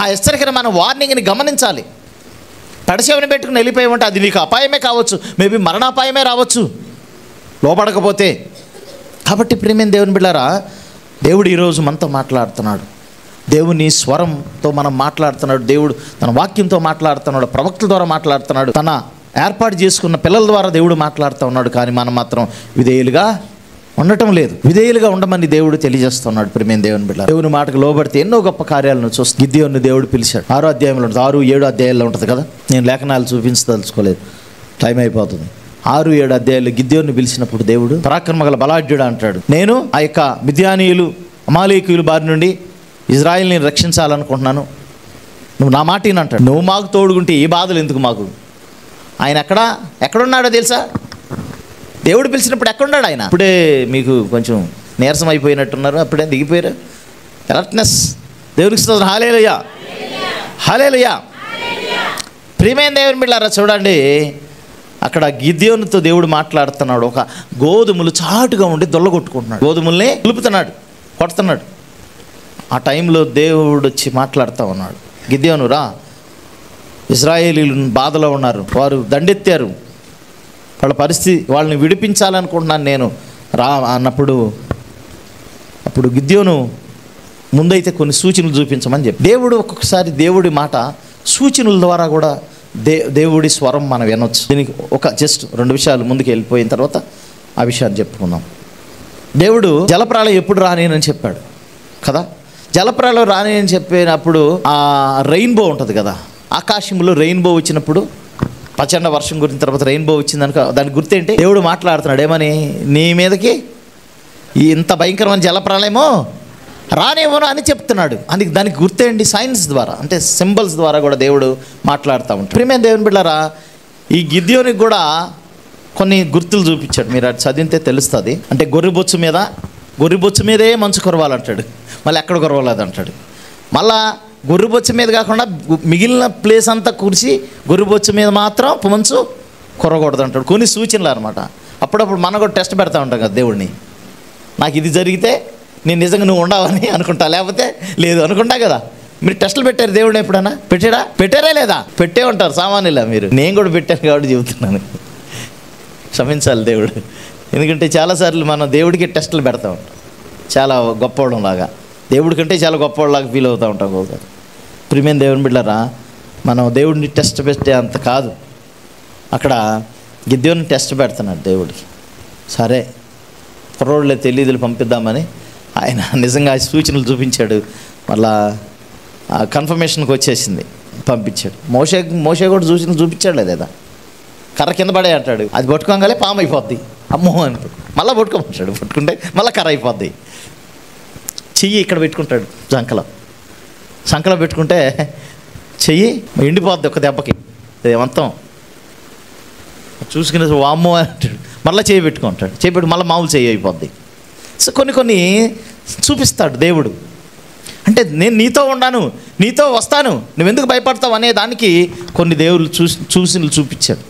ఆ హెచ్చరికను మనం వార్నింగ్ని గమనించాలి. పెడచెవిని పెట్టుకుని వెళ్ళిపోయామంటే అది నీకు అపాయమే కావచ్చు, మేబీ మరణాపాయమే రావచ్చు లోపడకపోతే. కాబట్టి ప్రియమైన దేవుని బిడ్డలారా, దేవుడు ఈరోజు మనతో మాట్లాడుతున్నాడు. దేవుని స్వరంతో మనం మాట్లాడుతున్నాడు. దేవుడు తన వాక్యంతో మాట్లాడుతున్నాడు, ప్రవక్తల ద్వారా మాట్లాడుతున్నాడు, తన ఏర్పాటు చేసుకున్న పిల్లల ద్వారా దేవుడు మాట్లాడుతూ ఉన్నాడు. కానీ మనం మాత్రం విధేయులుగా ఉండటం లేదు. విధేయులుగా ఉండమని దేవుడు తెలియజేస్తున్నాడు. ప్రియమైన దేవుని బిడ్డ, దేవుని మాటకు లోబడితే ఎన్నో గొప్ప కార్యాలను చూస్తాం. గిద్యోను దేవుడు పిలిచాడు. 6 అధ్యాయంలో ఉంటుంది, 6-7 అధ్యాయాల్లో ఉంటుంది కదా. నేను లేఖనాలు చూపించదలుచుకోలేదు, టైం అయిపోతుంది. 6-7 అధ్యాయాలు గిద్యోను పిలిచినప్పుడు దేవుడు పరాక్రమగల బలాఢ్యుడు అంటాడు, నేను ఆ యొక్క మిద్యానీయులు, అమాలేకీయుల బారి నుండి ఇజ్రాయిల్ని రక్షించాలనుకుంటున్నాను, నువ్వు నా మాట అంటాడు. నువ్వు మాకు తోడుకుంటే ఈ బాధలు ఎందుకు మాకు? ఆయన ఎక్కడున్నాడో తెలుసా? దేవుడు పిలిచినప్పుడు ఎక్కడున్నాడు ఆయన? అప్పుడే మీకు కొంచెం నీరసం అయిపోయినట్టున్నారు, అప్పుడే దిగిపోయారు. అలర్ట్నెస్. దేవుడికి స్తోత్రం. హల్లెలూయా, హల్లెలూయా. ప్రియమైన దేవుని బిడ్డలారా, చూడండి, అక్కడ గిద్యోనుతో దేవుడు మాట్లాడుతున్నాడు. ఒక గోధుమలు చాటుగా ఉండి దొల్లగొట్టుకుంటున్నాడు, గోధుమల్ని దులుపుతున్నాడు, కొడుతున్నాడు. ఆ టైంలో దేవుడు వచ్చి మాట్లాడుతూ ఉన్నాడు, గిద్యోను రా, ఇశ్రాయేలీలు బాధలో ఉన్నారు, వారు దండెత్తారు, వాళ్ళ పరిస్థితి, వాళ్ళని విడిపించాలనుకుంటున్నాను నేను రా అన్నప్పుడు, అప్పుడు గిద్యోను ముందైతే కొన్ని సూచనలు చూపించమని చెప్పి దేవుడు ఒక్కొక్కసారి దేవుడి మాట సూచనల ద్వారా కూడా దేవుడి స్వరం మనం వినొచ్చు. దీనికి ఒక జస్ట్ 2 విషయాలు ముందుకు వెళ్ళిపోయిన తర్వాత ఆ విషయాన్ని చెప్పుకుందాం. దేవుడు జలప్రళయం ఎప్పుడు రానేనని చెప్పాడు కదా. జలప్రళయం రానేని చెప్పినప్పుడు ఆ రెయిన్బో ఉంటుంది కదా, ఆకాశంలో రెయిన్బో వచ్చినప్పుడు ప్రచండ వర్షం గురిన తర్వాత రెయిన్బో వచ్చిందనుకో, దానికి గుర్తేంటి? దేవుడు మాట్లాడుతున్నాడు ఏమని, నీ మీదకి ఇంత భయంకరమైన జలప్రళయమో రానేమోనో అని చెప్తున్నాడు. దానికి గుర్తేంటి? సైన్స్ ద్వారా, అంటే సింబల్స్ ద్వారా కూడా దేవుడు మాట్లాడుతూ ఉంటాడు. ప్రియమైన దేవుని బిడ్డలారా, ఈ గిద్యోనికి కూడా కొన్ని గుర్తులు చూపించాడు. మీరు అది చదివితే తెలుస్తుంది. అంటే గొర్రెబొచ్చు మీదే మంచు కురవాలంటాడు, మళ్ళీ ఎక్కడ కురవలేదు అంటాడు. మళ్ళా గొర్రెబొచ్చు మీద కాకుండా మిగిలిన ప్లేస్ అంతా కురిసి గొర్రెబొచ్చు మీద మాత్రం మంచు కురవకూడదు అంటాడు. కొన్ని సూచనలు అనమాట. అప్పుడప్పుడు మనం కూడా టెస్ట్ పెడతా ఉంటాం కదా దేవుడిని. నాకు ఇది జరిగితే నేను నిజంగా నువ్వు ఉండవని అనుకుంటా, లేకపోతే లేదు అనుకుంటా కదా. మీరు టెస్టులు పెట్టారు దేవుడిని ఎప్పుడైనా? పెట్టారా లేదా? పెట్టే ఉంటారు సామాన్యులా మీరు. నేను కూడా పెట్టాను కాబట్టి చెబుతున్నాను, క్షమించాలి దేవుడు. ఎందుకంటే చాలాసార్లు మనం దేవుడికి టెస్టులు పెడతా ఉంటాం, చాలా గొప్పవాళ్ళలాగా, దేవుడి కంటే చాలా గొప్పవాళ్ళలాగా ఫీల్ అవుతూ ఉంటాం ఒకసారి. ప్రియమైన దేవుని బిడ్డలారా, మనం దేవుడిని టెస్ట్ పెట్టే అంత కాదు. అక్కడ గిద్యోని టెస్ట్ పెడుతున్నాడు దేవుడికి. సరే కుర్రోళ్ళే తెలియదులు పంపిద్దామని ఆయన నిజంగా సూచనలు చూపించాడు. మళ్ళా కన్ఫర్మేషన్కి వచ్చేసింది, పంపించాడు. మోషే కూడా సూచనలు చూపించాడు లేదా, కర్ర కింద పడే అంటాడు, అది పట్టుకోగానే పాము అయిపోద్ది, అమ్మో అని మళ్ళీ పట్టుకోమంటాడు, పట్టుకుంటే మళ్ళీ కర్ర అయిపోద్ది. చెయ్యి ఇక్కడ పెట్టుకుంటాడు, సంకలో పెట్టుకుంటే చెయ్యి ఎండిపోద్ది ఒక దెబ్బకి, మొత్తం చూసుకునే వామ్మో అని అంటాడు. మళ్ళీ చేయి పెట్టుకుంటాడు, చేయి పెట్టి మళ్ళీ మామూలు చెయ్యి అయిపోద్ది. సో కొన్ని చూపిస్తాడు దేవుడు. అంటే నేను నీతో ఉన్నాను, నీతో వస్తాను, నువ్వెందుకు భయపడతావు అనే దానికి కొన్ని దేవుళ్ళు చూపించాడు.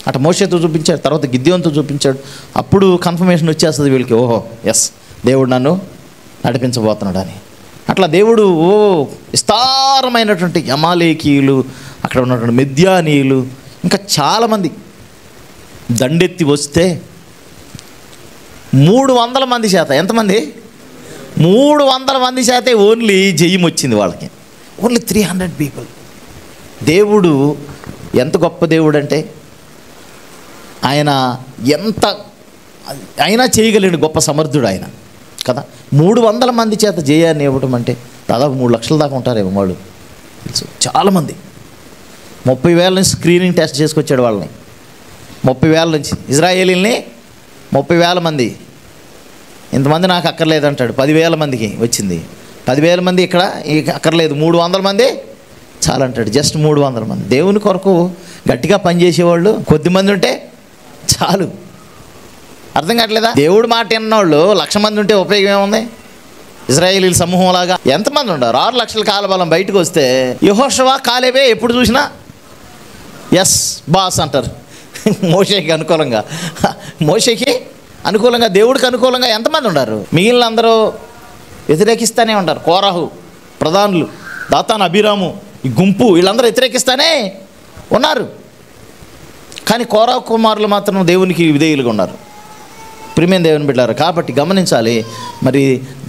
అటు మోషేతో చూపించాడు, తర్వాత గిద్యోన్తో చూపించాడు. అప్పుడు కన్ఫర్మేషన్ వచ్చేస్తుంది వీళ్ళకి, ఓహో ఎస్ దేవుడు నన్ను నడిపించబోతున్నాడు అని. అట్లా దేవుడు విస్తారమైనటువంటి అమాలేకీయులు, అక్కడ ఉన్నటువంటి మిద్యానీయులు, ఇంకా చాలామంది దండెత్తి వస్తే 300 మంది చేత, ఎంతమంది? 300 మంది చేతే ఓన్లీ జయం వచ్చింది వాళ్ళకి. Only 300 people. దేవుడు ఎంత గొప్ప దేవుడు అంటే ఆయన చేయగలిగిన గొప్ప సమర్థుడు ఆయన కదా. 300 మంది చేత జయాన్ని ఇవ్వడం అంటే దాదాపు 3 లక్షల దాకా ఉంటారేమో వాళ్ళు, తెలుసు. చాలామంది 30,000 నుంచి స్క్రీనింగ్ టెస్ట్ చేసుకొచ్చాడు వాళ్ళని. 30,000 నుంచి ఇజ్రాయేలీల్ని 30,000 మంది, ఇంతమంది నాకు అక్కర్లేదంటాడు. 10,000 మందికి వచ్చింది. 10,000 మంది ఇక్కడ అక్కర్లేదు, 300 మంది చాలంటాడు. జస్ట్ 300 మంది. దేవుని కొరకు గట్టిగా పనిచేసేవాళ్ళు కొద్దిమంది ఉంటే చాలు. అర్థం కావట్లేదా? దేవుడు మాట విన్నవాళ్ళు 1,00,000 మంది ఉంటే ఉపయోగం ఏముంది? ఇజ్రాయేలీల సమూహం లాగా ఎంతమంది ఉన్నారు? 6 లక్షల కాలబలం బయటకు వస్తే యెహోషువ కాలేబే ఎప్పుడు చూసినా ఎస్ బాస్ అంటారు. మోషేకి అనుకూలంగా దేవుడికి అనుకూలంగా ఎంతమంది ఉన్నారు? మిగిలిన అందరూ వ్యతిరేకిస్తూనే ఉంటారు. కోరాహు, ప్రధానులు, దాతాను, అభిరాము, ఈ గుంపు వీళ్ళందరూ వ్యతిరేకిస్తూనే ఉన్నారు. కానీ కోరాహు కుమారులు మాత్రం దేవునికి విధేయులుగా ఉన్నారు. ప్రియమైన దేవుని బిడ్డలారా, కాబట్టి గమనించాలి. మరి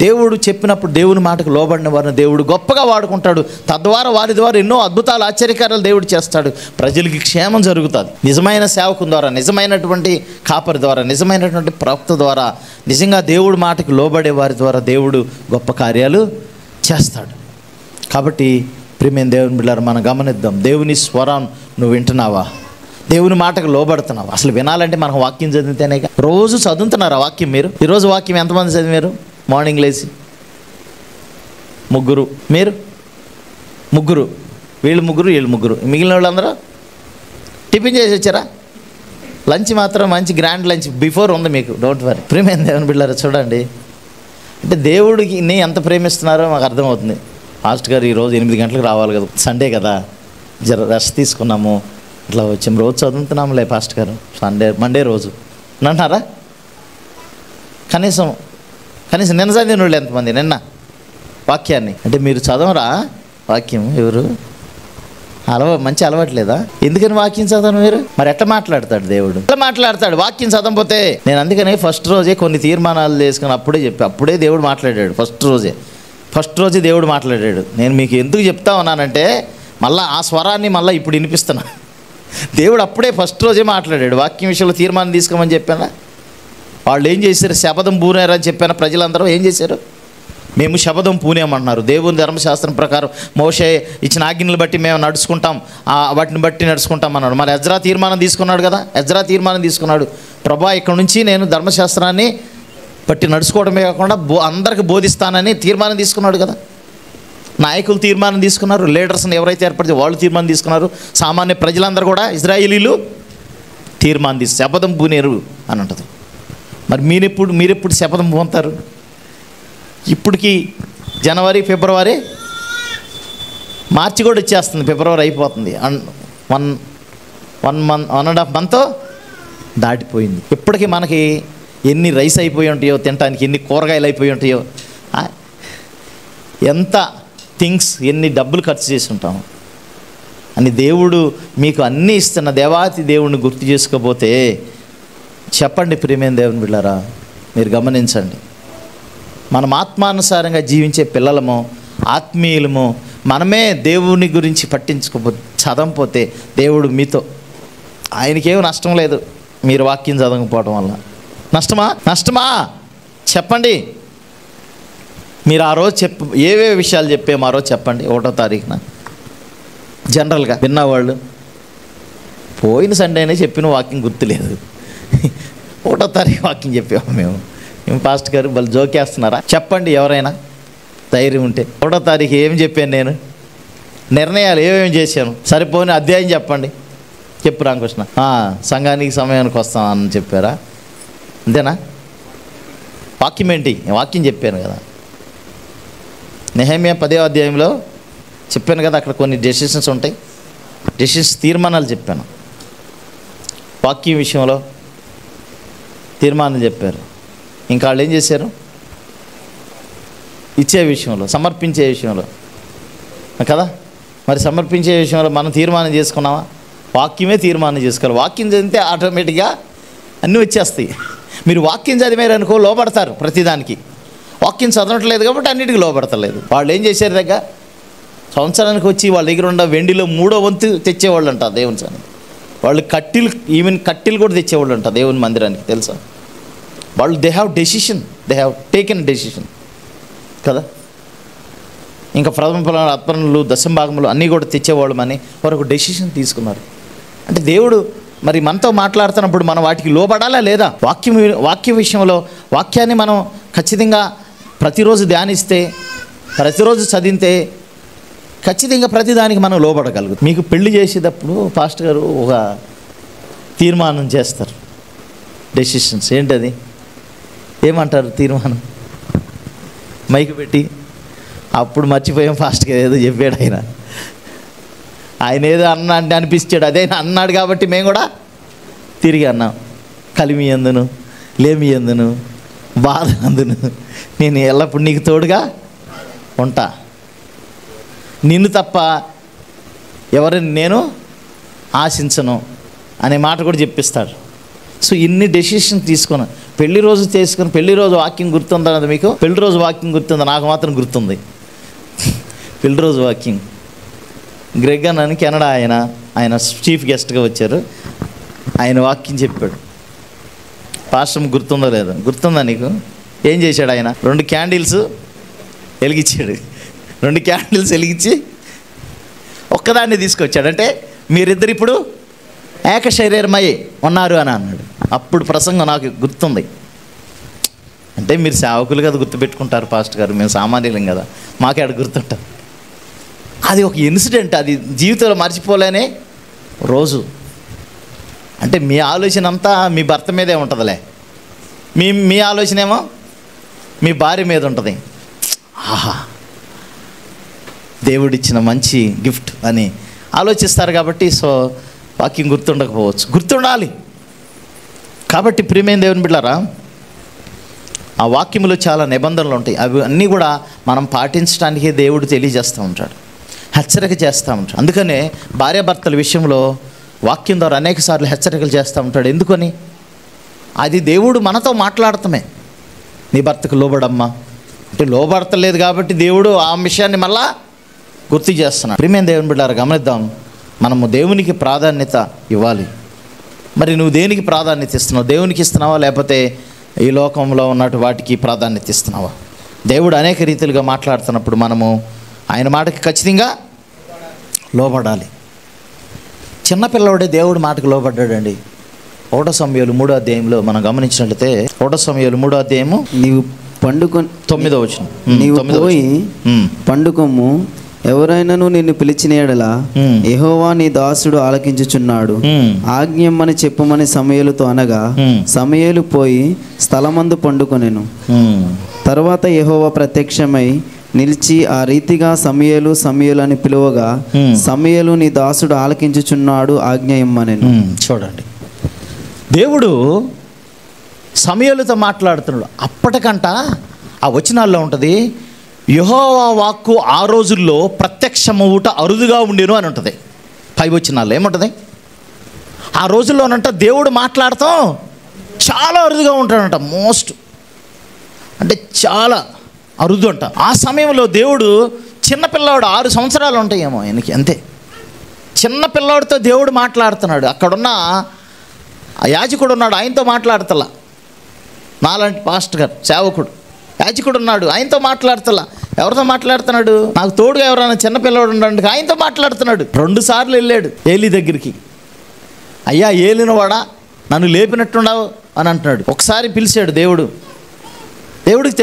దేవుడు చెప్పినప్పుడు దేవుని మాటకు లోబడిన వారిని దేవుడు గొప్పగా వాడుకుంటాడు. తద్వారా వారి ద్వారా ఎన్నో అద్భుతాలు, ఆశ్చర్యకార్యాలు దేవుడు చేస్తాడు. ప్రజలకి క్షేమం జరుగుతుంది. నిజమైన సేవకుని ద్వారా, నిజమైనటువంటి కాపరి ద్వారా, నిజమైనటువంటి ప్రవక్త ద్వారా, నిజంగా దేవుడి మాటకు లోబడే వారి ద్వారా దేవుడు గొప్ప కార్యాలు చేస్తాడు. కాబట్టి ప్రియమైన దేవుని బిడ్డలారా, మనం గమనిద్దాం. దేవుని స్వరం నువ్వు వింటున్నావా? దేవుని మాటకు లోబడుతున్నావు? అసలు వినాలంటే మనకు వాక్యం చదివితేనే. రోజు చదువుతున్నారు ఆ వాక్యం. మీరు ఈరోజు వాక్యం ఎంతమంది చదివారు? మార్నింగ్ లేచి 3, మీరు 3, వీళ్ళు 3, మిగిలిన వాళ్ళందరూ టిఫిన్ చేసి వచ్చారా? లంచ్ మాత్రం మంచి గ్రాండ్ లంచ్ బిఫోర్ ఉంది మీకు, డోంట్ వరీ. ప్రేమైన దేవుని బిడ్డలారా, చూడండి, అంటే దేవుడికి ఎంత ప్రేమిస్తున్నారో మాకు అర్థమవుతుంది. ఫాస్ట్ గారు ఈరోజు 8 గంటలకు రావాలి కదా, సండే కదా, జర రెస్ట్ తీసుకున్నాము, ఇట్లా వచ్చాం. రోజు చదువుతున్నాములే పాస్ట్ గారు, మండే రోజు అంటారా? కనీసం నిన్న చదివిన వాళ్ళు ఎంతమంది నిన్న వాక్యాన్ని? అంటే మీరు చదవరా వాక్యం? ఎవరు మంచి అలవాట్లేదా? ఎందుకని వాక్యం చదవను మీరు? మరి ఎట్లా మాట్లాడతాడు దేవుడు? ఎట్లా మాట్లాడతాడు వాక్యం చదవకపోతే? నేను అందుకనే ఫస్ట్ రోజే కొన్ని తీర్మానాలు చేసుకుని అప్పుడే దేవుడు మాట్లాడాడు. ఫస్ట్ రోజే ఫస్ట్ రోజు దేవుడు మాట్లాడాడు. నేను మీకు ఎందుకు చెప్తా ఉన్నానంటే మళ్ళీ ఆ స్వరాన్ని మళ్ళీ ఇప్పుడు వినిపిస్తున్నా. దేవుడు అప్పుడే ఫస్ట్ రోజే మాట్లాడాడు. వాక్యం విషయంలో తీర్మానం తీసుకోమని చెప్పానా? వాళ్ళు ఏం చేశారు? శపథం పూనారని చెప్పాను. ప్రజలందరూ ఏం చేశారు? మేము శపథం పూనేమంటున్నారు. దేవుని ధర్మశాస్త్రం ప్రకారం మోషే ఇచ్చిన ఆజ్ఞలు బట్టి మేము నడుచుకుంటాం, వాటిని బట్టి నడుచుకుంటాం అన్నాడు. మరి ఎజ్రా తీర్మానం తీసుకున్నాడు కదా. ఎజ్రా తీర్మానం తీసుకున్నాడు, ప్రభా ఇక్కడ నుంచి నేను ధర్మశాస్త్రాన్ని బట్టి నడుచుకోవడమే కాకుండా అందరికి బోధిస్తానని తీర్మానం తీసుకున్నాడు కదా. నాయకులు తీర్మానం తీసుకున్నారు, లీడర్స్ని ఎవరైతే ఏర్పడితే వాళ్ళు తీర్మానం తీసుకున్నారు. సామాన్య ప్రజలందరూ కూడా ఇజ్రాయేలీలు తీర్మానం శపథం పూనేరు అని అంటది. మరి మీరెప్పుడు శపథం పొందుతారు? ఇప్పటికి జనవరి, ఫిబ్రవరి, మార్చి కూడా వచ్చేస్తుంది. ఫిబ్రవరి అయిపోతుంది. 1.5 మంత్ దాటిపోయింది. ఇప్పటికీ మనకి ఎన్ని రైస్ అయిపోయి ఉంటాయో తినడానికి, ఎన్ని కూరగాయలు అయిపోయి ఉంటాయో, ఎంత థింగ్స్, ఎన్ని డబ్బులు ఖర్చు చేసి ఉంటాము అని దేవుడు మీకు అన్నీ ఇస్తున్న దేవాతి దేవుడిని గుర్తు చేసుకోపోతే చెప్పండి ప్రియమైన దేవుని బిడ్డలారా, మీరు గమనించండి. మనం ఆత్మానుసారంగా జీవించే పిల్లలము, ఆత్మీయులము, మనమే దేవుని గురించి చదవకపోతే దేవుడు మీతో, ఆయనకేం నష్టం లేదు మీరు వాక్యం చదవకపోవడం వల్ల. నష్టమా చెప్పండి. మీరు ఆ రోజు ఏవే విషయాలు చెప్పాము ఆ రోజు చెప్పండి. 1వ తారీఖున జనరల్గా విన్నవాళ్ళు పోయిన సండేనే చెప్పిన వాక్యం గుర్తులేదు. 1వ తారీఖు వాక్యం చెప్పాము మేము. పాస్టర్ గారు వాళ్ళు జోకేస్తున్నారా? చెప్పండి ఎవరైనా ధైర్యం ఉంటే. 1వ తారీఖు ఏం చెప్పాను నేను? నిర్ణయాలు ఏమేమి చేశాను? సరిపోని అధ్యాయం చెప్పండి. చెప్పు రామకృష్ణ. సంఘానికి సమయానికి వస్తాం అని చెప్పారా? అంతేనా? వాక్యం ఏంటి? వాక్యం చెప్పాను కదా. నెహెమ్యా 10వ అధ్యాయంలో చెప్పాను కదా, అక్కడ కొన్ని డెసిషన్స్ ఉంటాయి. తీర్మానాలు చెప్పాను. వాక్యం విషయంలో తీర్మానాలు చెప్పారు. ఇంకా వాళ్ళు ఏం చేశారు? ఇచ్చే విషయంలో, సమర్పించే విషయంలో కదా. మరి సమర్పించే విషయంలో మనం తీర్మానం చేసుకున్నామా? వాక్యమే తీర్మానం చేసుకోవాలి. వాక్యం చదివితే ఆటోమేటిక్గా అన్నీ వచ్చేస్తాయి. మీరు వాక్యం చదివారనుకో లోపడతారు ప్రతిదానికి. వాక్యం చదవట్లేదు కాబట్టి అన్నిటికీ లోపడతలేదు. వాళ్ళు ఏం చేశారు దగ్గర సంవత్సరానికి వచ్చి వాళ్ళ దగ్గర ఉన్న వెండిలో 3వ వంతు తెచ్చేవాళ్ళు అంట దేవుని సన్నిధి. వాళ్ళు కట్టిలు కూడా తెచ్చేవాళ్ళు అంట దేవుని మందిరానికి. తెలుసా? వాళ్ళు దే హ్యావ్ టేకెన్ డెసిషన్ కదా. ఇంకా ప్రథమ ఫలాలు, అర్పణలు, దశంభాగములు అన్నీ కూడా తెచ్చేవాళ్ళమని వారు ఒక డెసిషన్ తీసుకున్నారు. అంటే దేవుడు మరి మనతో మాట్లాడుతున్నప్పుడు మనం వాటికి లోబడాలా లేదా? వాక్య విషయంలో వాక్యాన్ని మనం ఖచ్చితంగా ప్రతిరోజు ధ్యానిస్తే, ప్రతిరోజు చదివితే ఖచ్చితంగా ప్రతిదానికి మనం లోబడగలుగుతాం. మీకు పెళ్లి చేసేటప్పుడు పాస్టర్ గారు ఒక తీర్మానం చేస్తారు, డెసిషన్స్. ఏంటది? ఏమంటారు తీర్మానం? మైక్ పెట్టి అప్పుడు మర్చిపోయాం ఫాస్ట్గా ఏదో చెప్పాడు ఆయన ఏదో అన్న అంటే అనిపించాడు, అదే అన్నాడు కాబట్టి మేము కూడా తిరిగి అన్నాం. కలిమి ఎందును, లేమి ఎందును, బాధ అందును నేను ఎల్లప్పుడు నీకు తోడుగా ఉంటా, నిన్ను తప్ప ఎవరిని నేను ఆశించను అనే మాట కూడా చెప్పిస్తాడు. సో ఇన్ని డెసిషన్ తీసుకున్నాను. పెళ్లి రోజు చేసుకుని, పెళ్లి రోజు వాక్యం గుర్తుందా? మీకు పెళ్లి రోజు వాక్యం గుర్తుందా? నాకు మాత్రం గుర్తుంది. పెళ్లి రోజు వాక్యం గ్రెగన్ అని కెనడా ఆయన చీఫ్ గెస్ట్గా వచ్చారు. ఆయన వాక్యం చెప్పాడు. పాస్టర్ గుర్తుందో లేదో? గుర్తుందా నీకు? ఏం చేశాడు ఆయన? 2 క్యాండిల్స్ వెలిగించాడు. 2 క్యాండిల్స్ వెలిగించి ఒక్కదాన్ని తీసుకొచ్చాడు. అంటే మీరిద్దరు ఇప్పుడు ఏక శరీరమై ఉన్నారు అని అన్నాడు. అప్పుడు ప్రసంగం నాకు గుర్తుంది. అంటే మీరు సేవకులు కదా గుర్తుపెట్టుకుంటారు పాస్టర్ గారు, మేము సామాన్యులం కదా, మాకే అక్కడ గుర్తుంటారు. అది ఒక ఇన్సిడెంట్, అది జీవితంలో మర్చిపోలేనే రోజు. అంటే మీ ఆలోచన అంతా మీ భర్త మీదే ఉంటుందిలే, మీ ఆలోచన ఏమో మీ భార్య మీద ఉంటుంది. ఆహా, దేవుడిచ్చిన మంచి గిఫ్ట్ అని ఆలోచిస్తారు కాబట్టి. సో వాక్యం గుర్తుండకపోవచ్చు, గుర్తుండాలి. కాబట్టి ప్రియమైన దేవుని బిడ్డలారా, ఆ వాక్యములో చాలా నిబంధనలు ఉంటాయి. అవి అన్నీ కూడా మనం పాటించడానికే దేవుడు తెలియజేస్తూ ఉంటాడు, హెచ్చరిక చేస్తూ ఉంటాడు. అందుకనే భార్యాభర్తల విషయంలో వాక్యం ద్వారా అనేక సార్లు హెచ్చరికలు చేస్తూ ఉంటాడు. ఎందుకని? అది దేవుడు మనతో మాట్లాడటమే. నీ భర్తకు లోబడమ్మా, అంటే లోబడతలేదు కాబట్టి దేవుడు ఆ విషయాన్ని మళ్ళా గుర్తు చేస్తున్నాడు. ప్రియమైన దేవుని బిడ్డలారా, గమనిద్దాం. మనము దేవునికి ప్రాధాన్యత ఇవ్వాలి. మరి నువ్వు దేనికి ప్రాధాన్యత ఇస్తున్నావు? దేవునికి ఇస్తున్నావా, లేకపోతే ఈ లోకంలో ఉన్నట్టు వాటికి ప్రాధాన్యత ఇస్తున్నావా? దేవుడు అనేక రీతిలుగా మాట్లాడుతున్నప్పుడు మనము ఆయన మాటకి ఖచ్చితంగా లోబడాలి. చిన్నపిల్లవాడే దేవుడి మాటకు లోబడ్డాడండి. 1 సమూయేలు 3వ అధ్యాయంలో మనం గమనించినట్లయితే 1 సమూయేలు 3వ అధ్యాయము నీవు పండుకొని 9వ వచనం. నీవు పోయి పండుకొమ్ము, ఎవరైనాను నిన్ను పిలిచిన యెడల యెహోవా నీ దాసుడు ఆలకించుచున్నాడు, ఆజ్ఞమ్మని చెప్పుమని సమూయేలుతో అనగా సమూయేలు పోయి స్థలమందు పండుకొనెను. తర్వాత యెహోవా ప్రత్యక్షమై నిలిచి ఆ రీతిగా సమూయేలు సమూయేలు అని పిలువగా సమూయేలు నీ దాసుడు ఆలకించుచున్నాడు, ఆజ్ఞ ఇమ్మనెను. చూడండి, దేవుడు సమూయేలుతో మాట్లాడుతున్నాడు. అప్పటికంట ఆ వచనాల్లో ఉంటుంది, యెహోవా వాక్కు ఆ రోజుల్లో ప్రత్యక్షమవుట అరుదుగా ఉండేను అని ఉంటుంది. పై వచనాల్లో ఏముంటుంది? ఆ రోజుల్లోనంట దేవుడు మాట్లాడతాం చాలా అరుదుగా ఉంటాడంట. మోస్ట్ అంటే చాలా అరుదు అంట. ఆ సమయంలో దేవుడు చిన్నపిల్లవాడు 6 సంవత్సరాలు ఉంటాయేమో ఆయనకి, అంతే. చిన్నపిల్లవాడితో దేవుడు మాట్లాడుతున్నాడు. అక్కడున్న ఆ యాజకుడు ఉన్నాడు, ఆయనతో మాట్లాడతలా. నాలాంటి పాస్టర్ గారు సేవకుడు యాజకుడు ఉన్నాడు, ఆయనతో మాట్లాడతలా. ఎవరితో మాట్లాడుతున్నాడు? నాకు తోడుగా ఎవరైనా చిన్నపిల్లవాడు ఉండడానికి ఆయనతో మాట్లాడుతున్నాడు. 2 సార్లు వెళ్ళాడు ఏలీ దగ్గరికి. అయ్యా ఏలినవాడా, నన్ను లేపినట్టున్నావు అని అంటున్నాడు. ఒకసారి పిలిచాడు దేవుడు. దేవుడికి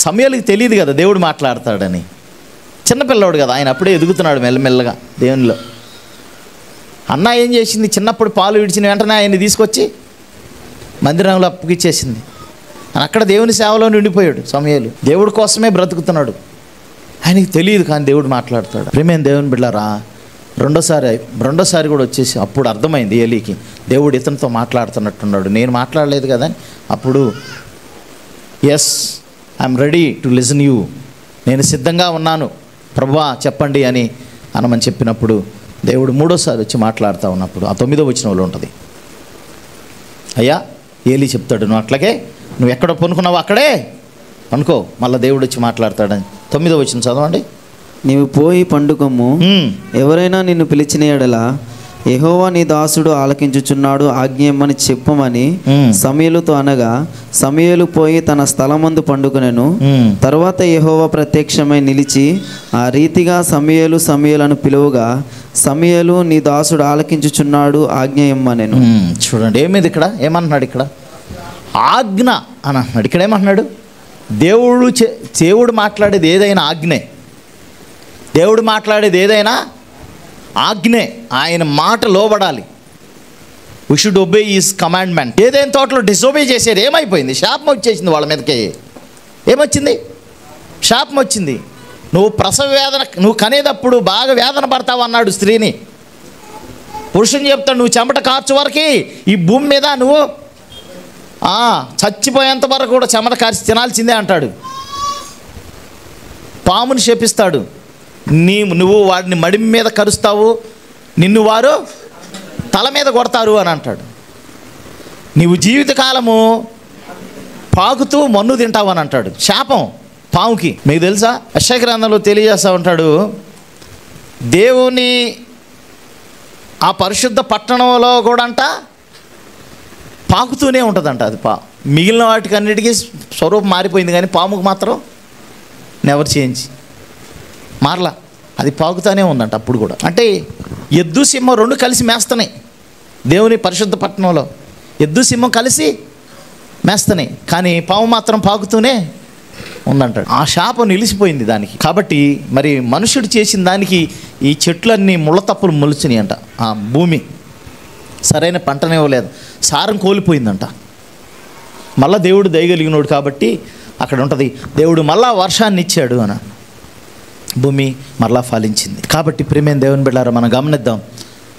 సమూయేలుకి తెలియదు కదా దేవుడు మాట్లాడతాడని. చిన్నపిల్లవాడు కదా ఆయన, అప్పుడే ఎదుగుతున్నాడు మెల్లమెల్లగా దేవునిలో. అన్న ఏం చేసింది? చిన్నప్పుడు పాలు విడిచిన వెంటనే ఆయన్ని తీసుకొచ్చి మందిరంలో అప్పగిచ్చేసింది. అక్కడ దేవుని సేవలో నిండిపోయాడు సమూయేలు. దేవుడి కోసమే బ్రతుకుతున్నాడు. ఆయనకి తెలియదు కానీ దేవుడు మాట్లాడతాడు. ప్రియమైన దేవుని బిడ్డలారా, రెండోసారి కూడా వచ్చేసి అప్పుడు అర్థమైంది ఏలీకి, దేవుడు ఇతనితో మాట్లాడుతున్నట్టున్నాడు. నేను మాట్లాడలేదు కదా. అప్పుడు yes I'm ready to listen you, నేను సిద్ధంగా ఉన్నాను ప్రభువా చెప్పండి అని అనమని చెప్పినప్పుడు దేవుడు 3వసారి వచ్చి మాట్లాడుతూ ఉన్నప్పుడు ఆ 9వ వచనంలో ఉంటుంది, అయ్యా ఏలీ చెప్తాడు, నువ్వు ఎక్కడ పనుకున్నావు అక్కడే పనుకో, మళ్ళీ దేవుడు వచ్చి మాట్లాడతాడని. 9వ వచనం చదవండి. నీవు పోయి పండుకొమ్ము, ఎవరైనా నిన్ను పిలిచిన యెడల యెహోవా నీ దాసుడు ఆలకించుచున్నాడు, ఆజ్ఞయమ్మని చెప్పమని సమూయేలుతో అనగా సమూయేలు పోయి తన స్థలమందు పండుకొనెను. తర్వాత యెహోవా ప్రత్యక్షమై నిలిచి ఆ రీతిగా సమూయేలు సమూయేలు అని పిలువగా సమూయేలు నీ దాసుడు ఆలకించుచున్నాడు, ఆజ్ఞయమ్మనెను. చూడండి ఏమేది ఇక్కడ ఏమంటున్నాడు? ఇక్కడ ఆజ్ఞ అని అంటున్నాడు. ఇక్కడ ఏమంటున్నాడు? దేవుడు మాట్లాడేది ఏదైనా ఆజ్ఞే. దేవుడు మాట్లాడేది ఏదైనా ఆజ్ఞే. ఆయన మాట లోబడాలి. We should obey his commandment. ఏదైనా తోటలో డిసొబే చేసేది ఏమైపోయింది? శాపం వచ్చేసింది వాళ్ళ మీదకి. ఏమొచ్చింది? శాపం వచ్చింది. నువ్వు ప్రసవ వేదన, నువ్వు కనేటప్పుడు బాగా వేదన పడతావు అన్నాడు స్త్రీని. పురుషుని చెప్తాడు, నువ్వు చెమట కార్చు వరకు ఈ భూమి మీద నువ్వు చచ్చిపోయేంత వరకు కూడా చెమట కార్చి తినాల్సిందే అంటాడు. పాముని శపిస్తాడు, నువ్వు వాడిని మడిమి మీద కరుస్తావు, నిన్ను వారు తల మీద కొడతారు అని అంటాడు. నీవు జీవితకాలము పాకుతూ మన్ను తింటావు అని అంటాడు. శాపం పాముకి. మీకు తెలుసా? యెషయా గ్రంథంలో తెలియజేస్తూ ఉంటాడు, దేవుని ఆ పరిశుద్ధ పట్టణంలో కూడా అంట పాకుతూనే ఉంటుందంట. అది మిగిలిన వాటికి అన్నిటికీ స్వరూపం మారిపోయింది కానీ పాముకు మాత్రం నెవర్ చేంజ్, మారలా. అది పాకుతానే ఉందంట అప్పుడు కూడా. అంటే ఎద్దు సింహం 2 కలిసి మేస్తున్నాయి దేవుని పరిశుద్ధ పట్టణంలో. ఎద్దు సింహం కలిసి మేస్తున్నాయి కానీ పాము మాత్రం పాకుతూనే ఉందంటాడు. ఆ శాపం నిలిచిపోయింది దానికి. కాబట్టి మరి మనుషుడు చేసిన దానికి ఈ చెట్లన్నీ ముళ్ళతప్పులు మొలిచినాయి అంట. ఆ భూమి సరైన పంటనే ఇవ్వలేదు, సారం కోల్పోయిందంట. మళ్ళా దేవుడు దయగలిగినోడు కాబట్టి అక్కడ ఉంటుంది, దేవుడు మళ్ళా వర్షాన్ని ఇచ్చాడు అని, భూమి మరలా ఫలించింది. కాబట్టి ప్రియమైన దేవుని బిడ్డలారా, మనం గమనిద్దాం.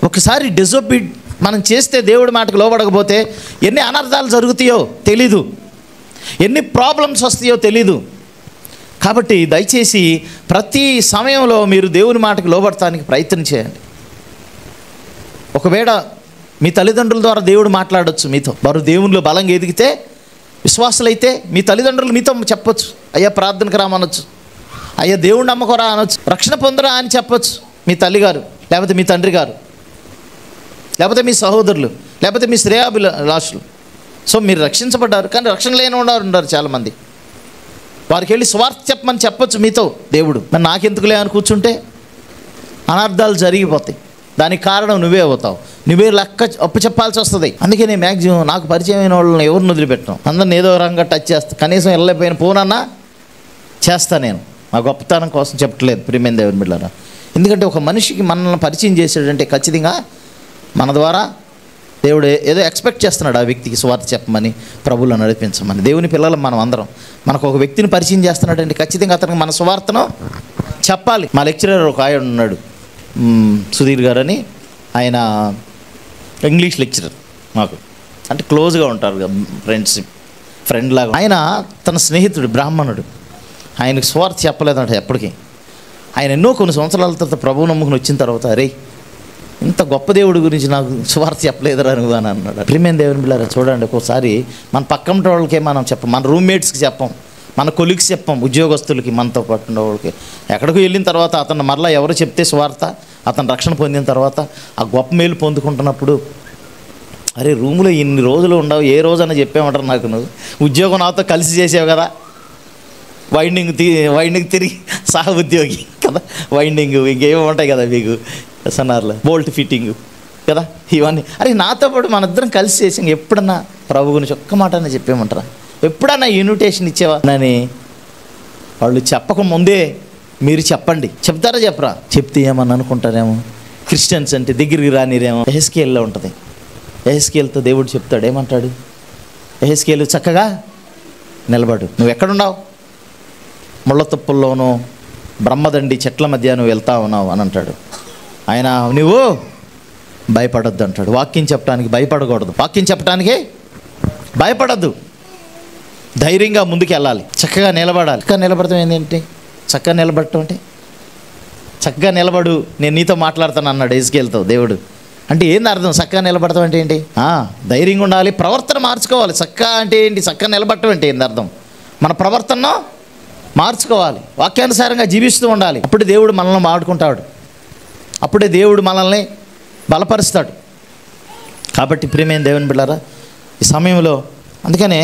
ఒకసారి డిజోబీడ్ మనం చేస్తే, దేవుడి మాటకు లోబడకపోతే ఎన్ని అనర్థాలు జరుగుతాయో తెలీదు, ఎన్ని ప్రాబ్లమ్స్ వస్తాయో తెలీదు. కాబట్టి దయచేసి ప్రతి సమయంలో మీరు దేవుని మాటకు లోబడటానికి ప్రయత్నం చేయండి. ఒకవేళ మీ తల్లిదండ్రుల ద్వారా దేవుడు మాట్లాడవచ్చు మీతో, వారు దేవునిలో బలంగా ఎదిగితే విశ్వాసులైతే మీ తల్లిదండ్రులు మీతో చెప్పొచ్చు, అయ్యా ప్రార్థనకు రామనొచ్చు, అయ్యా దేవుడు నమ్మకరా అనొచ్చు, రక్షణ పొందరా అని చెప్పొచ్చు మీ తల్లిగారు, లేకపోతే మీ తండ్రి గారు, లేకపోతే మీ సహోదరులు, లేకపోతే మీ శ్రేయాభిలాషులు. సో మీరు రక్షించబడ్డారు, కానీ రక్షణ లేని ఉన్నారు చాలామంది. వారికి వెళ్ళి స్వార్థ చెప్పమని చెప్పొచ్చు మీతో దేవుడు. మరి నాకెందుకులే అని కూర్చుంటే అనర్థాలు జరిగిపోతాయి. దానికి కారణం నువ్వే అవుతావు, నువ్వే లెక్క అప్పు చెప్పాల్సి వస్తుంది. అందుకే నేను మ్యాక్సిమం నాకు పరిచయమైన వాళ్ళని ఎవరిని వదిలిపెట్టను, అందరిని ఏదో రంగా టచ్ చేస్తా. కనీసం వెళ్ళలేకపోయిన పోనన్నా చేస్తా. నేను మా గొప్పతనం కోసం చెప్పట్లేదు ప్రియమైన దేవుని బిడ్డలారా. ఎందుకంటే ఒక మనిషికి మనల్ని పరిచయం చేసాడంటే ఖచ్చితంగా మన ద్వారా దేవుడు ఏదో ఎక్స్పెక్ట్ చేస్తున్నాడు ఆ వ్యక్తికి సువార్త చెప్పమని, ప్రభువులో నడిపించమని. దేవుని పిల్లలు మనం అందరం. మనకు ఒక వ్యక్తిని పరిచయం చేస్తున్నాడంటే ఖచ్చితంగా అతనికి మన సువార్తను చెప్పాలి. మా లెక్చరర్ ఒక ఆయన ఉన్నాడు, సుధీర్ గారు అని. ఆయన ఇంగ్లీష్ లెక్చరర్, మాకు అంటే క్లోజ్గా ఉంటారు, ఫ్రెండ్ లాగా. ఆయన తన స్నేహితుడు బ్రాహ్మణుడు, ఆయనకు సువార్త చెప్పలేదంట ఎప్పటికీ. ఆయన ఎన్నో కొన్ని సంవత్సరాల తర్వాత ప్రభువు నమ్ముకుని వచ్చిన తర్వాత, అరే ఇంత గొప్ప దేవుడి గురించి నాకు సువార్త చెప్పలేదురా నువ్వు అని అన్నాడు. ప్రియమైన దేవుని బిడ్డలారా, చూడండి, ఒక్కోసారి మన పక్కన వాళ్ళకే మనం చెప్పం, మన రూమ్మేట్స్కి చెప్పం, మన కొలీగ్స్ చెప్పం, ఉద్యోగస్తులకి, మనతో పాటు ఉన్న వాళ్ళకి. ఎక్కడికి వెళ్ళిన తర్వాత అతను మరలా ఎవరు చెప్తే సువార్త, అతను రక్షణ పొందిన తర్వాత ఆ గొప్ప మేలు పొందుకుంటున్నప్పుడు, అరే రూములో ఇన్ని రోజులు ఉండవు, ఏ రోజైనా చెప్పామంటారు నాకు, నువ్వు ఉద్యోగం నాతో కలిసి చేసావు కదా, వైండింగ్ తిరిగి సహ ఉద్యోగి కదా, వైండింగ్ ఇంకేమో ఉంటాయి కదా మీకు ఎస్ఎన్ఆర్లో, బోల్ట్ ఫిట్టింగ్ కదా, ఇవన్నీ. అరే నాతో పాటు మన ఇద్దరం కలిసి చేసాం. ఎప్పుడన్నా ప్రభు గురించి ఒక్క మాట అన్నా చెప్పేమంటారా? ఎప్పుడన్నా ఇన్విటేషన్ ఇచ్చేవా అని వాళ్ళు చెప్పకముందే మీరు చెప్పండి. చెప్తారా చెప్పరా? చెప్తే ఏమని అనుకుంటారేమో, క్రిస్టియన్స్ అంటే దగ్గరికి రానిరేమో. ఎహెస్కేల్లో ఉంటుంది. ఎహెస్కేల్తో దేవుడు చెప్తాడు, ఏమంటాడు? ఎహెస్కేలు చక్కగా నిలబడు, నువ్వు ఎక్కడున్నావు? ముళ్ళ తుప్పల్లోనూ బ్రహ్మదండి చెట్ల మధ్య నువ్వు వెళ్తా ఉన్నావు అని అంటాడు. ఆయన నువ్వు భయపడొద్దు అంటాడు. వాక్యం చెప్పడానికి భయపడకూడదు, వాక్యం చెప్పడానికి భయపడద్దు, ధైర్యంగా ముందుకు వెళ్ళాలి, చక్కగా నిలబడాలి. చక్కగా నిలబడతాం ఏంటంటే, చక్కగా నిలబడటం అంటే చక్కగా నిలబడు, నేను నీతో మాట్లాడతాను అన్నాడు ఎహెస్కేలుతో దేవుడు. అంటే ఏంది అర్థం? చక్కగా నిలబడతాం అంటే ఏంటి? ధైర్యంగా ఉండాలి, ప్రవర్తన మార్చుకోవాలి. చక్కగా అంటే ఏంటి? చక్కగా నిలబడటం అంటే ఏంది అర్థం? మన ప్రవర్తనను మార్చుకోవాలి, వాక్యానుసారంగా జీవిస్తూ ఉండాలి. అప్పుడు దేవుడు మనల్ని వాడుకుంటాడు, అప్పుడే దేవుడు మనల్ని బలపరుస్తాడు. కాబట్టి ప్రియమైన దేవుని బిడ్డలారా, ఈ సమయంలో అందుకనే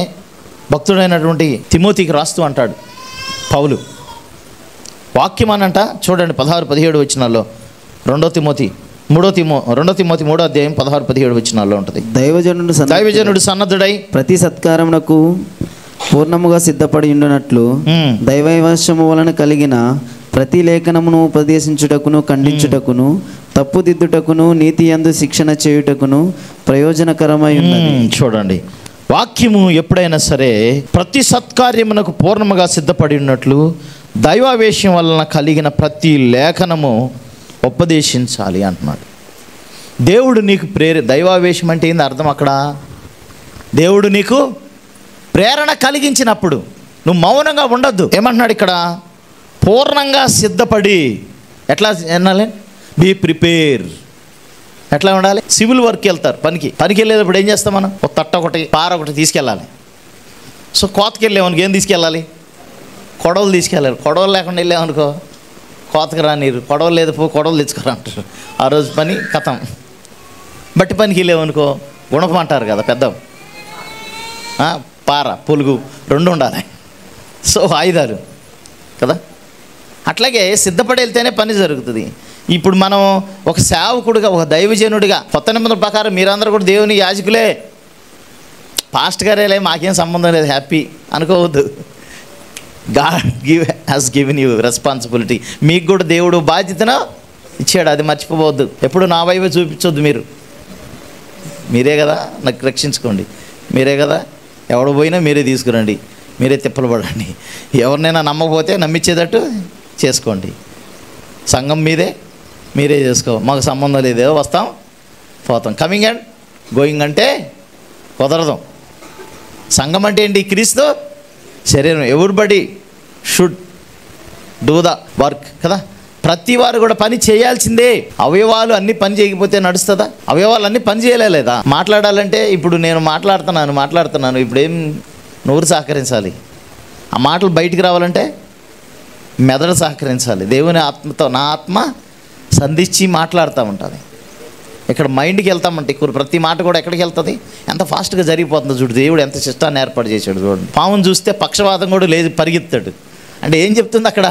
భక్తుడైనటువంటి తిమోతికి రాస్తూ అంటాడు పౌలు, వాక్యం అనంట చూడండి 16-17 వచనాల్లో, 2 తిమోతి 3 అధ్యాయం 16-17 వచనాల్లో ఉంటుంది. దైవజనుడు సన్నద్ధుడై ప్రతి సత్కారమునకు పూర్ణముగా సిద్ధపడి ఉండునట్లు దైవవశము వలన కలిగిన ప్రతి లేఖనమును ఉపదేశించుటకును, ఖండించుటకును, తప్పుదిద్దుటకును, నీతి యందు శిక్షణ చేయుటకును ప్రయోజనకరమై ఉన్నది. చూడండి, వాక్యము ఎప్పుడైనా సరే ప్రతి సత్కార్యమునకు పూర్ణముగా సిద్ధపడి ఉన్నట్లు దైవావేశం వలన కలిగిన ప్రతి లేఖనము ఉపదేశించాలి అంటున్నాడు. దేవుడు నీకు దైవావేశం అంటే ఏంది అర్థం? అక్కడ దేవుడు నీకు ప్రేరణ కలిగించినప్పుడు నువ్వు మౌనంగా ఉండొద్దు. ఏమంటున్నాడు ఇక్కడ? పూర్ణంగా సిద్ధపడి. ఎట్లా వినాలి? Be prepare. ఎట్లా ఉండాలి? సివిల్ వర్క్కి వెళ్తారు, పనికి వెళ్ళేటప్పుడు ఏం చేస్తాం మనం? ఒక తట్ట ఒకటి, పార ఒకటి తీసుకెళ్ళాలి. సో కోతకి వెళ్ళామనుకో ఏం తీసుకెళ్ళాలి? కొడవలు తీసుకెళ్ళాలి. కొడవలు లేకుండా వెళ్ళామనుకో కోతకు రానిరు. కొడవలు లేదు, కొడవలు తెచ్చుకోరా అంటారు. ఆ రోజు పని కథం. బట్టి పనికి వెళ్ళామనుకో గుణపం అంటారు కదా పెద్ద, పార, పులుగు 2 ఉండాలి. సో ఆయుధాలు కదా. అట్లాగే సిద్ధపడి వెళ్తేనే పని జరుగుతుంది. ఇప్పుడు మనం ఒక సేవకుడిగా, ఒక దైవజనుడిగా, కొత్త నిబంధన ప్రకారం మీరందరూ కూడా దేవుని యాజకులే, పాస్ట్ గారేలే, మాకేం సంబంధం లేదు, హ్యాపీ అనుకోవద్దు. God has given you responsibility. మీకు కూడా దేవుడు బాధ్యతను ఇచ్చాడు, అది మర్చిపోవద్దు. ఎప్పుడు నా వైపు చూపించొద్దు. మీరే కదా నాకు రక్షించుకోండి, మీరే కదా ఎవడు పోయినా మీరే తీసుకురండి, మీరే తిప్పలు పడండి. ఎవరినైనా నమ్మకపోతే నమ్మించేటట్టు చేసుకోండి. సంఘం మీరే చేసుకో, మాకు సంబంధం లేదు, వస్తాం పోతాం. కమింగ్ అండ్ గోయింగ్ అంటే కుదరదు. సంఘం అంటే ఏంటి? క్రీస్తు శరీరం. Everybody should do the work కదా. ప్రతి వారు కూడా పని చేయాల్సిందే. అవయవాలు అన్నీ పని చేయకపోతే నడుస్తుందా? అవయవాలు అన్నీ పని చేయలేదా? మాట్లాడాలంటే ఇప్పుడు నేను మాట్లాడుతున్నాను, ఇప్పుడు ఏం నోరు సహకరించాలి. ఆ మాటలు బయటికి రావాలంటే మెదడు సహకరించాలి. దేవుని ఆత్మతో నా ఆత్మ సంధించి మాట్లాడుతూ ఉంటుంది. ఇక్కడ మైండ్కి వెళ్తామంటే ఇక్కడ ప్రతి మాట కూడా ఎక్కడికి వెళ్తుంది? ఎంత ఫాస్ట్గా జరిగిపోతుందో చూడు. దేవుడు ఎంత శిష్టాన్ని ఏర్పాటు చేశాడు చూడండి. పామును చూస్తే పక్షవాతం కూడా లేదు, పరిగెత్తాడు. అంటే ఏం చెప్తుంది అక్కడ?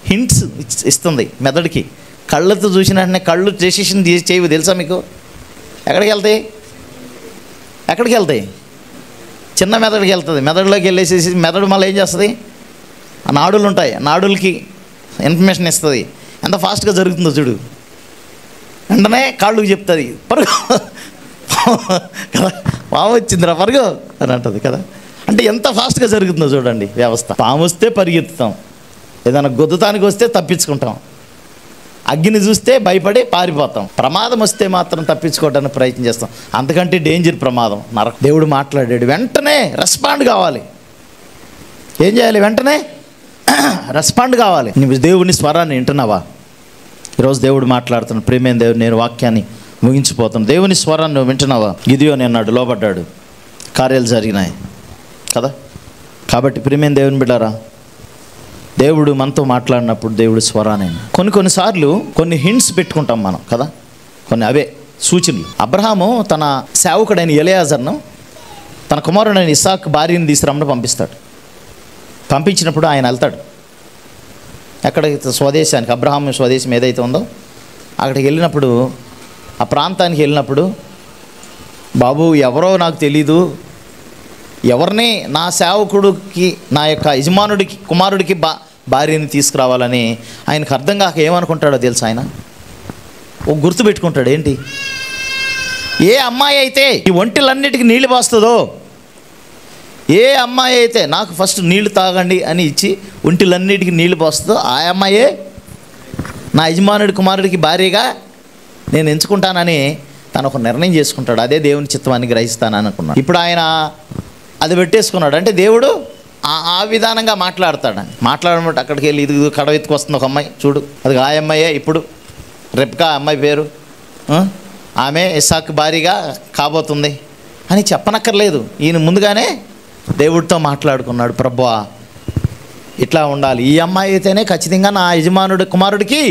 హింట్స్ ఇస్తుంది మెదడుకి. కళ్ళతో చూసిన వెంటనే కళ్ళు డెసిషన్ చేయవు, తెలుసా మీకు? ఎక్కడికి వెళ్తాయి? ఎక్కడికి వెళ్తాయి? చిన్న మెదడుకి వెళ్తుంది. మెదడులోకి వెళ్ళేసేసి మెదడు మళ్ళీ ఏం చేస్తుంది? ఆ నాడులు ఉంటాయి, నాడులకి ఇన్ఫర్మేషన్ ఇస్తుంది. ఎంత ఫాస్ట్గా జరుగుతుందో చూడు. వెంటనే కాళ్ళకి చెప్తుంది పరుగు కదా, పాము వచ్చిందిరా పరుగు అని అంటుంది కదా. అంటే ఎంత ఫాస్ట్గా జరుగుతుందో చూడండి వ్యవస్థ. పాము వస్తే పరిగెత్తుతాం, ఏదైనా గుద్దతానికి వస్తే తప్పించుకుంటాం, అగ్గిని చూస్తే భయపడి పారిపోతాం, ప్రమాదం వస్తే మాత్రం తప్పించుకోవడానికి ప్రయత్నం చేస్తాం. అంతకంటే డేంజర్ ప్రమాదం, నరకం. దేవుడు మాట్లాడాడు, వెంటనే రెస్పాండ్ కావాలి. ఏం చేయాలి? వెంటనే రెస్పాండ్ కావాలి. నువ్వు దేవుని స్వరాన్ని వింటున్నావా? ఈరోజు దేవుడు మాట్లాడుతున్నాడు. ప్రేమైన దేవుడు, నేను వాక్యాన్ని ముగించిపోతాను. దేవుని స్వరాన్ని నువ్వు వింటున్నావా? గిదియోని అన్నాడు, లోబడ్డాడు, కార్యాలు జరిగినాయి కదా. కాబట్టి ప్రేమైన దేవుని బిడ్డారా, దేవుడు మనతో మాట్లాడినప్పుడు దేవుడు స్వరాన్ని కొన్నిసార్లు కొన్ని హింట్స్ పెట్టుకుంటాం మనం కదా, కొన్ని అవే సూచనలు. అబ్రహాము తన సేవకుడైన ఎలియాజర్ను తన కుమారుడైన ఇస్సాకు భార్యను తీసుకురమ్మని పంపిస్తాడు. పంపించినప్పుడు ఆయన వెళ్తాడు ఎక్కడికి? స్వదేశానికి. అబ్రహాం స్వదేశం ఏదైతే ఉందో అక్కడికి వెళ్ళినప్పుడు, ఆ ప్రాంతానికి వెళ్ళినప్పుడు, బాబు ఎవరో నాకు తెలీదు, ఎవరిని నా సేవకుడికి, నా యొక్క యజమానుడికి కుమారుడికి భార్యని తీసుకురావాలని ఆయనకు అర్థం కాక ఏమనుకుంటాడో తెలుసు. ఆయన ఒక గుర్తు పెట్టుకుంటాడు. ఏంటి? ఏ అమ్మాయి అయితే ఈ ఒంటిలన్నిటికీ నీళ్ళు పోస్తుందో, ఏ అమ్మాయి అయితే నాకు ఫస్ట్ నీళ్లు తాగండి అని ఇచ్చి ఒంటిలన్నిటికీ నీళ్లు పోస్తుందో ఆ అమ్మాయే నా యజమానుడి కుమారుడికి భార్యగా నేను ఎంచుకుంటానని తను ఒక నిర్ణయం చేసుకుంటాడు. అదే దేవుని చిత్తాన్ని గ్రహిస్తానని అనుకున్నాడు. ఇప్పుడు ఆయన అది పెట్టేసుకున్నాడు. అంటే దేవుడు ఆ విధానంగా మాట్లాడతాడని. మాట్లాడమంటే అక్కడికి వెళ్ళి ఇది కడవ ఎత్తుకొస్తుంది ఒక అమ్మాయి, చూడు అది ఆ అమ్మాయే, ఇప్పుడు రెబ్కా అమ్మాయి పేరు, ఆమె ఇస్సాకు భార్యగా కాబోతుంది అని చెప్పనక్కర్లేదు. ఈయన ముందుగానే దేవుడితో మాట్లాడుకున్నాడు. ప్రభువా ఇట్లా ఉండాలి, ఈ అమ్మాయి అయితేనే ఖచ్చితంగా నా యజమానుడి కుమారుడికి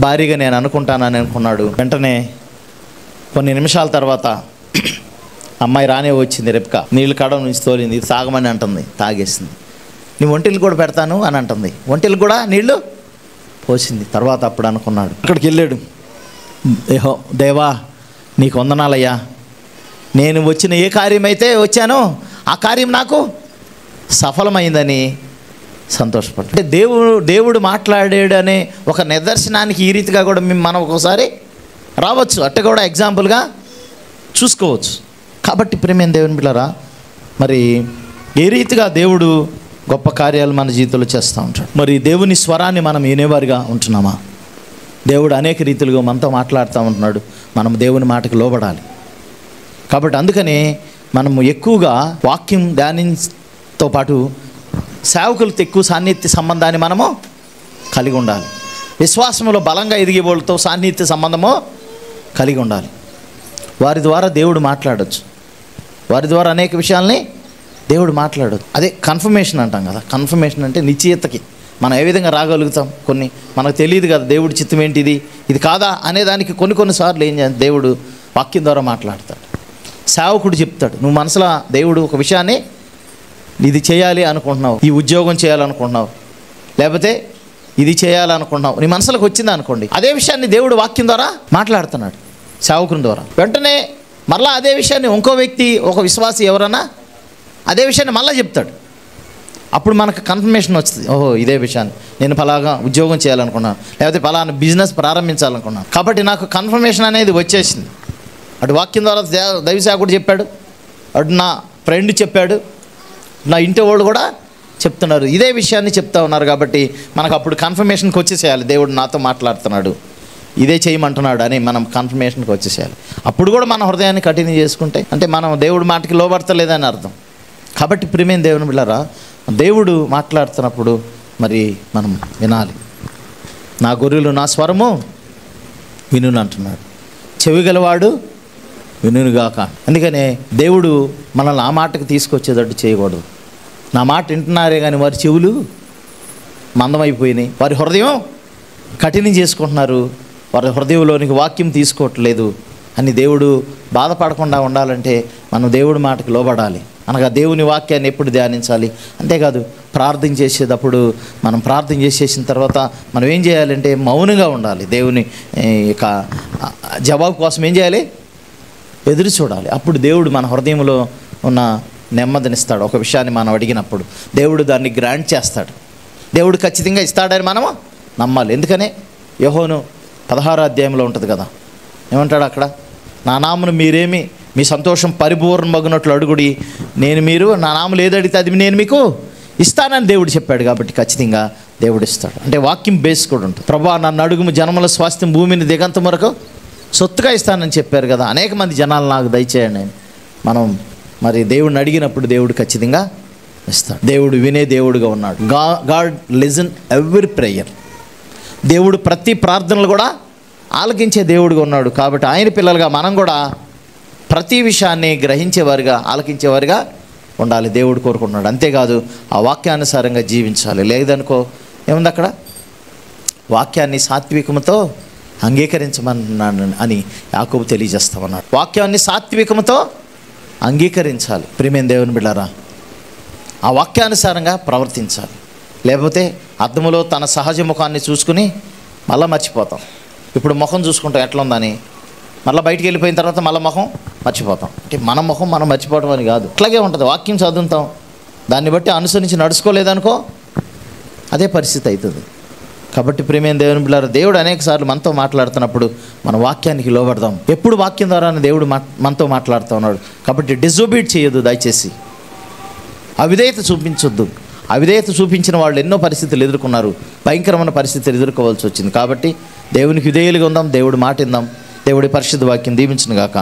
భార్యగా నేను అనుకుంటానని అనుకున్నాడు. వెంటనే కొన్ని నిమిషాల తర్వాత అమ్మాయి రానే వచ్చింది. రెబ్కా నీళ్ళు కడవ నుంచి తోలింది, ఇది తాగమని అంటుంది, తాగేసింది. నీ ఒంటిలు కూడా పెడతాను అని అంటుంది, ఒంటిలు కూడా నీళ్లు పోసింది. తర్వాత అప్పుడు అనుకున్నాడు, అక్కడికి వెళ్ళాడు, దేవా నీకు వందనాలయ్యా, నేను వచ్చిన ఏ కార్యమైతే వచ్చానో ఆ కార్యం నాకు సఫలమైందని సంతోషపడ్డాడు. అంటే దేవుడు మాట్లాడాడనే ఒక నిదర్శనానికి ఈ రీతిగా కూడా మనం ఒక్కోసారి రావచ్చు, అట్ట కూడా ఎగ్జాంపుల్గా చూసుకోవచ్చు. కాబట్టి ప్రేమైన దేవుని బిడ్డలారా, మరి ఏ రీతిగా దేవుడు గొప్ప కార్యాలు మన జీవితంలో చేస్తూ ఉంటాడు. మరి దేవుని స్వరాన్ని మనం వినేవారుగా ఉంటున్నామా? దేవుడు అనేక రీతిలుగా మనతో మాట్లాడుతూ ఉంటున్నాడు. మనం దేవుని మాటకు లోబడాలి. కాబట్టి అందుకని మనము ఎక్కువగా వాక్యం ధ్యానంతో పాటు సేవకులతో ఎక్కువ సాన్నిధ్య సంబంధాన్ని మనము కలిగి ఉండాలి. విశ్వాసంలో బలంగా ఎదిగే వాళ్ళతో సాన్నిధ్య సంబంధము కలిగి ఉండాలి. వారి ద్వారా దేవుడు మాట్లాడవచ్చు, వారి ద్వారా అనేక విషయాల్ని దేవుడు మాట్లాడవచ్చు. అదే కన్ఫర్మేషన్ అంటాం కదా. కన్ఫర్మేషన్ అంటే నిశ్చయితకి మనం ఏ విధంగా రాగలుగుతాం. కొన్ని మనకు తెలియదు కదా దేవుడి చిత్తం ఏంటిది, ఇది కాదా అనేదానికి కొన్నిసార్లు ఏం చేయాలి, దేవుడు వాక్యం ద్వారా మాట్లాడతాడు. సేవకుడు చెప్తాడు, నువ్వు మనసులో దేవుడు ఒక విషయాన్ని ఇది చేయాలి అనుకుంటున్నావు, ఈ ఉద్యోగం చేయాలనుకుంటున్నావు, లేకపోతే ఇది చేయాలనుకుంటున్నావు, నీ మనసులోకి వచ్చింది అనుకోండి, అదే విషయాన్ని దేవుడు వాక్యం ద్వారా మాట్లాడుతున్నాడు సేవకుని ద్వారా. వెంటనే మరలా అదే విషయాన్ని ఇంకో వ్యక్తి, ఒక విశ్వాసి ఎవరన్నా అదే విషయాన్ని మళ్ళీ చెప్తాడు. అప్పుడు మనకు కన్ఫర్మేషన్ వస్తుంది, ఓహో ఇదే విషయాన్ని నేను ఫలాగా ఉద్యోగం చేయాలనుకున్నాను, లేకపోతే ఫలానా బిజినెస్ ప్రారంభించాలనుకున్నాను. కాబట్టి నాకు కన్ఫర్మేషన్ అనేది వచ్చేసింది. అటు వాక్యం ద్వారా దైవసేవకుడు చెప్పాడు, అటు నా ఫ్రెండ్ చెప్పాడు, నా ఇంటి వాళ్ళు కూడా చెప్తున్నారు, ఇదే విషయాన్ని చెప్తా ఉన్నారు. కాబట్టి మనకు అప్పుడు కన్ఫర్మేషన్కి వచ్చేసేయాలి, దేవుడు నాతో మాట్లాడుతున్నాడు, ఇదే చేయమంటున్నాడు అని మనం కన్ఫర్మేషన్కి వచ్చేసేయాలి. అప్పుడు కూడా మన హృదయాన్ని కఠినం చేసుకుంటే అంటే మనం దేవుడి మాటకి లోబడతలేదని అర్థం. కాబట్టి ప్రియమైన దేవుని బిడ్డలారా, దేవుడు మాట్లాడుతున్నప్పుడు మరి మనం వినాలి. నా గొర్రెలు నా స్వరము వినును అంటున్నాడు, చెవిగలవాడు వినుగాక. అందుకనే దేవుడు మనల్ని ఆ మాటకు తీసుకొచ్చేటట్టు చేయకూడదు. నా మాట వింటున్నారే కానీ వారి చెవులు మందమైపోయినాయి, వారి హృదయం కఠినం చేసుకుంటున్నారు, వారి హృదయంలోనికి వాక్యం తీసుకోవట్లేదు అని దేవుడు బాధపడకుండా ఉండాలంటే మనం దేవుడి మాటకి లోబడాలి. అనగా దేవుని వాక్యాన్ని ఎప్పుడు ధ్యానించాలి. అంతేకాదు ప్రార్థన చేసేటప్పుడు మనం ప్రార్థన చేసేసిన తర్వాత మనం ఏం చేయాలంటే మౌనంగా ఉండాలి. దేవుని ఇక జవాబు కోసం ఏం చేయాలి? ఎదురు చూడాలి. అప్పుడు దేవుడు మన హృదయంలో ఉన్న నెమ్మదినిస్తాడు. ఒక విషయాన్ని మనం అడిగినప్పుడు దేవుడు దాన్ని గ్రాంట్ చేస్తాడు. దేవుడు ఖచ్చితంగా ఇస్తాడని మనము నమ్మాలి. ఎందుకనే యోహోను 16వ అధ్యాయంలో ఉంటుంది కదా, ఏమంటాడు అక్కడ? నా నామను మీరేమి మీ సంతోషం పరిపూర్ణమగునట్లు అడుగుడి, మీరు నా నామలు ఏది అడిగితే అది నేను మీకు ఇస్తానని దేవుడు చెప్పాడు. కాబట్టి ఖచ్చితంగా దేవుడు ఇస్తాడు. అంటే వాక్యం బేస్ కూడా ఉంటుంది. ప్రభువా నన్ను అడుగుము జనముల స్వాస్థ్యం భూమిని దిగంతం వరకు సొత్తుగా ఇస్తానని చెప్పారు కదా. అనేక మంది జనాలు నాకు దయచేయండి. మనం మరి దేవుడిని అడిగినప్పుడు దేవుడు ఖచ్చితంగా ఇస్తాడు. దేవుడు వినే దేవుడుగా ఉన్నాడు. God listen every prayer. దేవుడు ప్రతి ప్రార్థనలు కూడా ఆలకించే దేవుడుగా ఉన్నాడు. కాబట్టి ఆయన పిల్లలుగా మనం కూడా ప్రతి విషయాన్ని గ్రహించేవారుగా ఆలకించేవారుగా ఉండాలి. దేవుడు కోరుకుంటున్నాడు. అంతేకాదు ఆ వాక్యానుసారంగా జీవించాలి. లేదనుకో ఏముంది అక్కడ? వాక్యాన్ని సాత్వికముతో అంగీకరించమన్నాను అని యాకోబు తెలియజేస్తామన్నాడు. వాక్యాన్ని సాత్వికముతో అంగీకరించాలి. ప్రియమైన దేవుని బిడ్డారా, ఆ వాక్యానుసారంగా ప్రవర్తించాలి. లేకపోతే అద్దములో తన సహజ ముఖాన్ని చూసుకుని మళ్ళీ మర్చిపోతాం. ఇప్పుడు ముఖం చూసుకుంటాం ఎట్లా ఉందని, మళ్ళీ బయటికి వెళ్ళిపోయిన తర్వాత మళ్ళీ ముఖం మర్చిపోతాం. అంటే మన ముఖం మనం మర్చిపోవడం అని కాదు, అట్లాగే ఉంటుంది. వాక్యం చదువుతాం, దాన్ని బట్టి అనుసరించి నడుచుకోలేదనుకో అదే పరిస్థితి అవుతుంది. కాబట్టి ప్రియమైన దేవుని బిడ్డలారా, దేవుడు అనేక సార్లు మనతో మాట్లాడుతున్నప్పుడు మన వాక్యానికి లోబడదాం. ఎప్పుడు వాక్యం ద్వారానే దేవుడు మనతో మాట్లాడుతూ ఉన్నాడు. కాబట్టి డిజోబీట్ చేయొద్దు దయచేసి. అవిధేయత చూపించొద్దు. అవిధేయత చూపించిన వాళ్ళు ఎన్నో పరిస్థితులు ఎదుర్కొన్నారు, భయంకరమైన పరిస్థితులు ఎదుర్కోవాల్సి వచ్చింది. కాబట్టి దేవునికి విధేయులుగా ఉందాం, దేవుడి మాట విందాం. దేవుడి పరిశుద్ధ వాక్యం దీవించును గాక.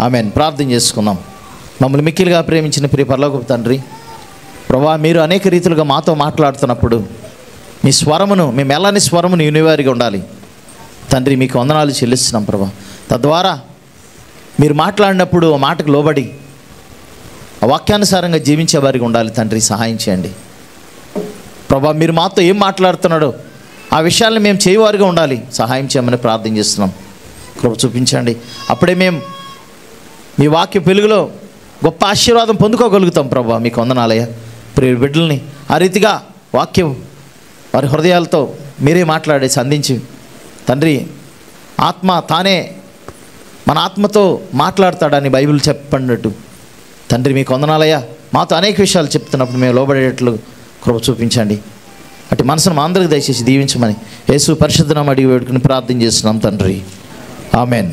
ఆమేన్. ప్రార్థన చేసుకుందాం. మమ్మల్ని మిక్కిలిగా ప్రేమించిన ప్రియ పరలోకపు తండ్రి, ప్రభువా మీరు అనేక రీతిలుగా మాతో మాట్లాడుతున్నప్పుడు మీ స్వరమును, మీ మెల్లని స్వరమును వినేవారిగా ఉండాలి తండ్రి. మీకు వందనాలు చెల్లిస్తున్నాం ప్రభా. తద్వారా మీరు మాట్లాడినప్పుడు ఆ మాటకు లోబడి ఆ వాక్యానుసారంగా జీవించే వారికి ఉండాలి తండ్రి. సహాయం చేయండి ప్రభా. మీరు మాతో ఏం మాట్లాడుతున్నాడో ఆ విషయాలను మేము చేయవారిగా ఉండాలి. సహాయం చేయమని ప్రార్థన చేస్తున్నాం. కృప చూపించండి. అప్పుడే మేము మీ వాక్య వెలుగులో గొప్ప ఆశీర్వాదం పొందుకోగలుగుతాం ప్రభా. మీకు వందనాలయ్య. ప్రియ బిడ్డల్ని ఆ రీతిగా వాక్యం వారి హృదయాలతో మీరే మాట్లాడేసి అందించి తండ్రి, ఆత్మ తానే మన ఆత్మతో మాట్లాడతాడని బైబిల్ చెప్పన్నట్టు తండ్రి మీకు వందనాలయ్యా. మాతో అనేక విషయాలు చెప్తున్నప్పుడు మేము లోబడేటట్లు కృప చూపించండి. అటు మనసును మా అందరికి దయచేసి దీవించమని యేసు పరిశుద్ధ నామమున అడిగి వేడుకుని ప్రార్థన చేస్తున్నాం తండ్రి. ఆమెన్.